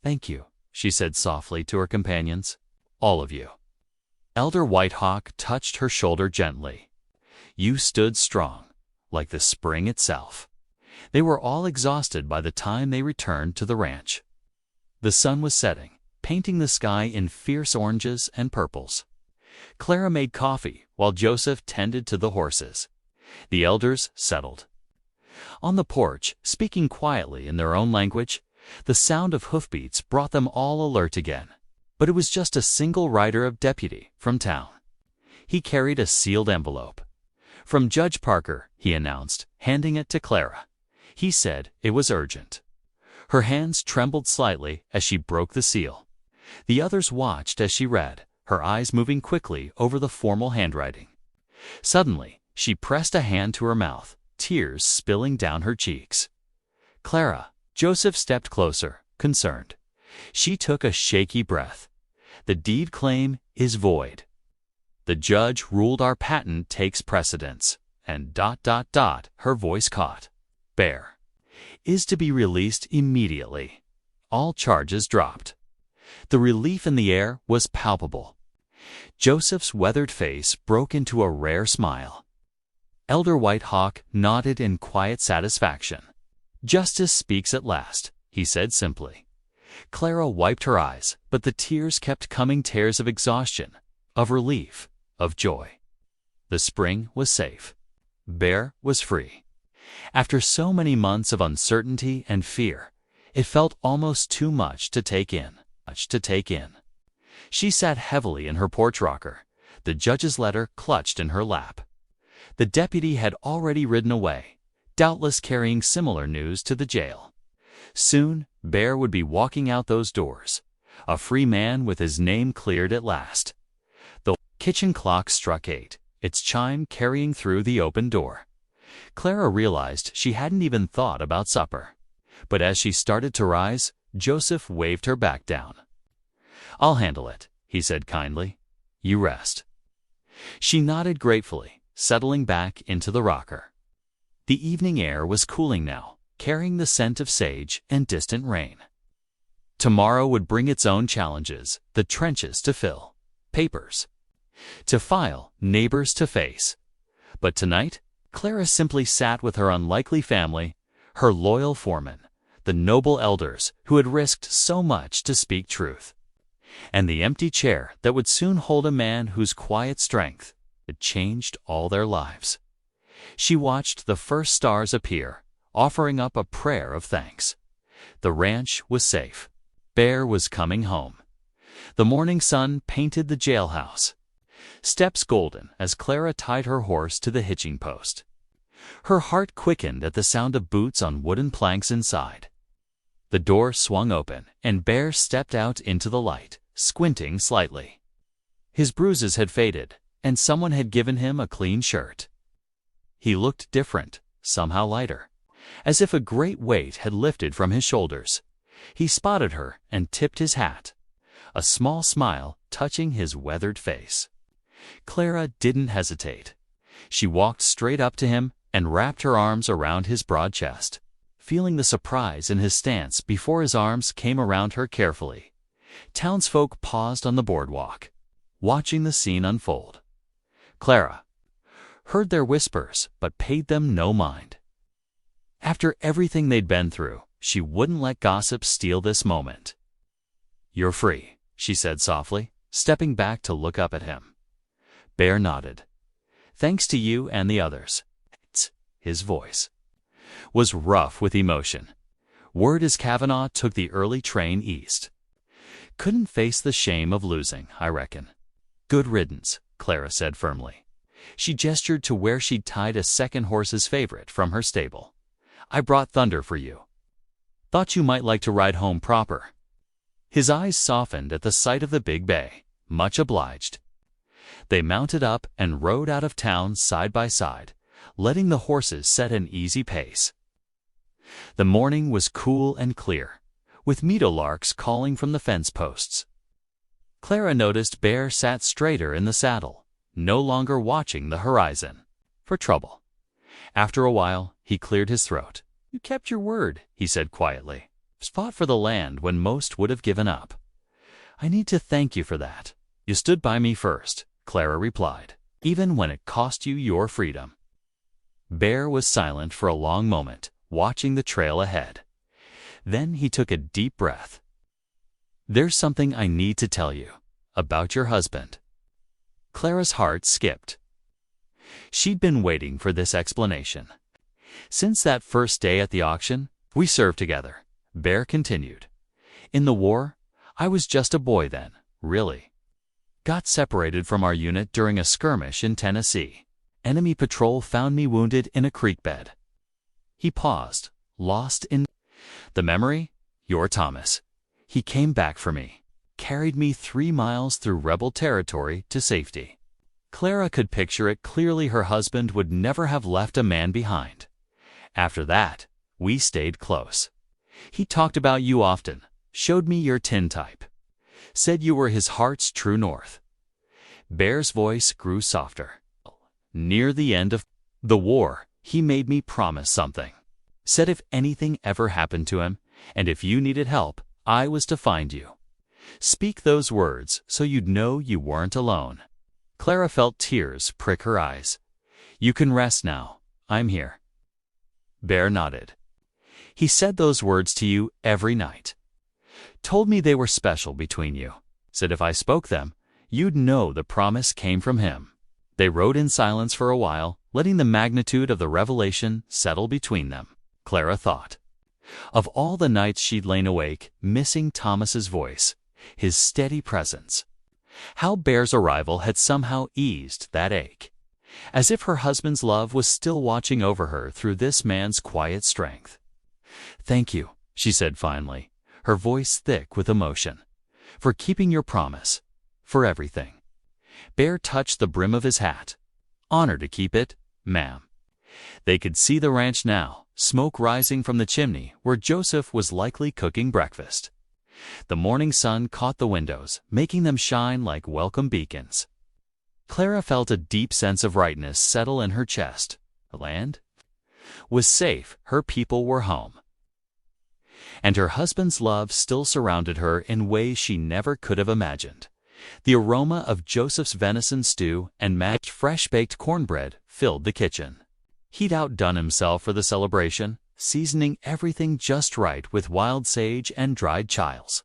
"Thank you," she said softly to her companions, "all of you." Elder Whitehawk touched her shoulder gently. "You stood strong, like the spring itself." They were all exhausted by the time they returned to the ranch. The sun was setting, painting the sky in fierce oranges and purples. Clara made coffee while Joseph tended to the horses. The elders settled. On the porch, speaking quietly in their own language, the sound of hoofbeats brought them all alert again. But it was just a single rider of deputy from town. He carried a sealed envelope. "From Judge Parker," he announced, handing it to Clara. He said it was urgent. Her hands trembled slightly as she broke the seal. The others watched as she read, her eyes moving quickly over the formal handwriting. Suddenly, she pressed a hand to her mouth, tears spilling down her cheeks. "Clara." Joseph stepped closer, concerned. She took a shaky breath. "The deed claim is void. The judge ruled our patent takes precedence, and ... her voice caught. Bear is to be released immediately." All charges dropped. The relief in the air was palpable. Joseph's weathered face broke into a rare smile. Elder Whitehawk nodded in quiet satisfaction. "Justice speaks at last," he said simply. Clara wiped her eyes, but the tears kept coming, tears of exhaustion, of relief, of joy. The spring was safe. Bear was free. After so many months of uncertainty and fear, it felt almost too much to take in. She sat heavily in her porch rocker, the judge's letter clutched in her lap. The deputy had already ridden away, doubtless carrying similar news to the jail. Soon, Bear would be walking out those doors, a free man with his name cleared at last. The kitchen clock struck 8, its chime carrying through the open door. Clara realized she hadn't even thought about supper. But as she started to rise, Joseph waved her back down. "I'll handle it," he said kindly. "You rest." She nodded gratefully, settling back into the rocker. The evening air was cooling now, carrying the scent of sage and distant rain. Tomorrow would bring its own challenges, the trenches to fill, papers to file, neighbors to face. But tonight, Clara simply sat with her unlikely family, her loyal foreman, the noble elders who had risked so much to speak truth, and the empty chair that would soon hold a man whose quiet strength had changed all their lives. She watched the first stars appear, offering up a prayer of thanks. The ranch was safe. Bear was coming home. The morning sun painted the jailhouse, steps golden as Clara tied her horse to the hitching post. Her heart quickened at the sound of boots on wooden planks inside. The door swung open, and Bear stepped out into the light, squinting slightly. His bruises had faded, and someone had given him a clean shirt. He looked different, somehow lighter, as if a great weight had lifted from his shoulders. He spotted her and tipped his hat, a small smile touching his weathered face. Clara didn't hesitate. She walked straight up to him and wrapped her arms around his broad chest, feeling the surprise in his stance before his arms came around her carefully. Townsfolk paused on the boardwalk, watching the scene unfold. Clara heard their whispers but paid them no mind. After everything they'd been through, she wouldn't let gossip steal this moment. "You're free," she said softly, stepping back to look up at him. Bear nodded. "Thanks to you and the others." His voice was rough with emotion. "Word is Kavanaugh took the early train east. Couldn't face the shame of losing, I reckon." "Good riddance," Clara said firmly. She gestured to where she'd tied a second horse's favorite from her stable. "I brought Thunder for you. Thought you might like to ride home proper." His eyes softened at the sight of the big bay. "Much obliged." They mounted up and rode out of town side by side, letting the horses set an easy pace. The morning was cool and clear, with meadowlarks calling from the fence posts. Clara noticed Bear sat straighter in the saddle, no longer watching the horizon for trouble. After a while, he cleared his throat. "You kept your word," he said quietly. "Fought for the land when most would have given up. I need to thank you for that." "You stood by me first," Clara replied, "even when it cost you your freedom." Bear was silent for a long moment, watching the trail ahead. Then he took a deep breath. "There's something I need to tell you about your husband." Clara's heart skipped. She'd been waiting for this explanation. "Since that first day at the auction, we served together," Bear continued. "In the war, I was just a boy then, really. Got separated from our unit during a skirmish in Tennessee. Enemy patrol found me wounded in a creek bed." He paused, lost in the memory. "You're Thomas. He came back for me, carried me 3 miles through rebel territory to safety." Clara could picture it clearly. Her husband would never have left a man behind. After that, we stayed close. He talked about you often, showed me your tintype, said you were his heart's true north. Bear's voice grew softer. Near the end of the war, he made me promise something. Said if anything ever happened to him, and if you needed help, I was to find you. Speak those words so you'd know you weren't alone. Clara felt tears prick her eyes. You can rest now. I'm here. Bear nodded. He said those words to you every night. Told me they were special between you. Said if I spoke them, you'd know the promise came from him. They rode in silence for a while, letting the magnitude of the revelation settle between them. Clara thought. Of all the nights she'd lain awake, missing Thomas's voice, his steady presence. How Bear's arrival had somehow eased that ache. As if her husband's love was still watching over her through this man's quiet strength. Thank you, she said finally, her voice thick with emotion. For keeping your promise. For everything. Bear touched the brim of his hat. Honor to keep it, ma'am. They could see the ranch now, smoke rising from the chimney where Joseph was likely cooking breakfast. The morning sun caught the windows, making them shine like welcome beacons. Clara felt a deep sense of rightness settle in her chest. The land was safe, her people were home. And her husband's love still surrounded her in ways she never could have imagined. The aroma of Joseph's venison stew and Madge's fresh-baked cornbread filled the kitchen. He'd outdone himself for the celebration, seasoning everything just right with wild sage and dried chiles.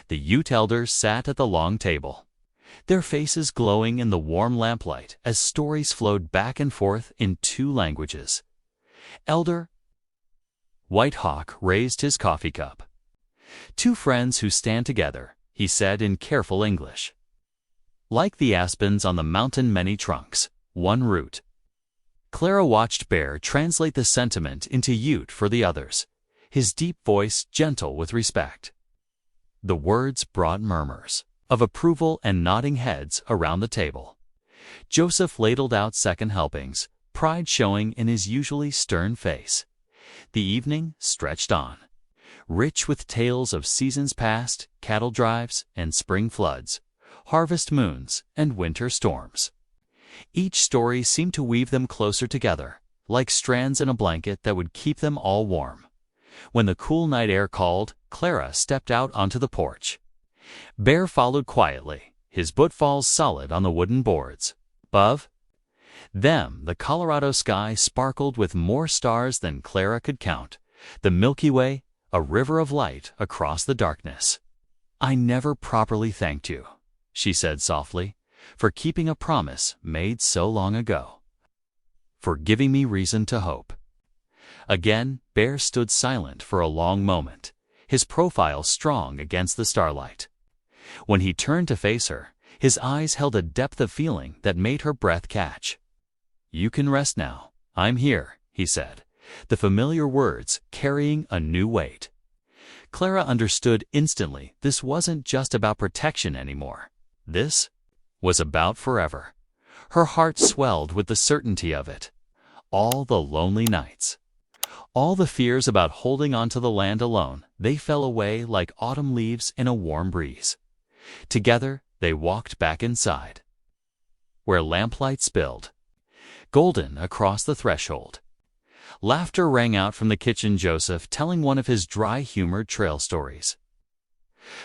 The Ute elders sat at the long table, their faces glowing in the warm lamplight as stories flowed back and forth in 2 languages. Elder White Hawk raised his coffee cup. 2 friends who stand together, he said in careful English. Like the aspens on the mountain many trunks, one root. Clara watched Bear translate the sentiment into Ute for the others, his deep voice gentle with respect. The words brought murmurs of approval and nodding heads around the table. Joseph ladled out second helpings, pride showing in his usually stern face. The evening stretched on, rich with tales of seasons past, cattle drives and spring floods, harvest moons and winter storms. Each story seemed to weave them closer together, like strands in a blanket that would keep them all warm. When the cool night air called, Clara stepped out onto the porch. Bear followed quietly, his footfalls solid on the wooden boards. Above them, the Colorado sky sparkled with more stars than Clara could count, the Milky Way, a river of light across the darkness. I never properly thanked you, she said softly, for keeping a promise made so long ago. For giving me reason to hope. Again, Bear stood silent for a long moment, his profile strong against the starlight. When he turned to face her, his eyes held a depth of feeling that made her breath catch. You can rest now. I'm here, he said, the familiar words carrying a new weight. Clara understood instantly this wasn't just about protection anymore. This was about forever. Her heart swelled with the certainty of it. All the lonely nights, all the fears about holding onto the land alone, they fell away like autumn leaves in a warm breeze. Together, they walked back inside, where lamplight spilled, golden across the threshold. Laughter rang out from the kitchen, Joseph telling one of his dry-humored trail stories.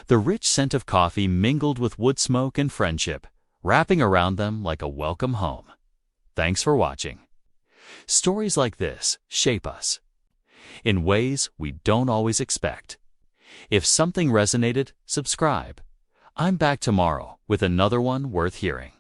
The rich scent of coffee mingled with wood smoke and friendship, wrapping around them like a welcome home. Thanks for watching. Stories like this shape us in ways we don't always expect. If something resonated, subscribe. I'm back tomorrow with another one worth hearing.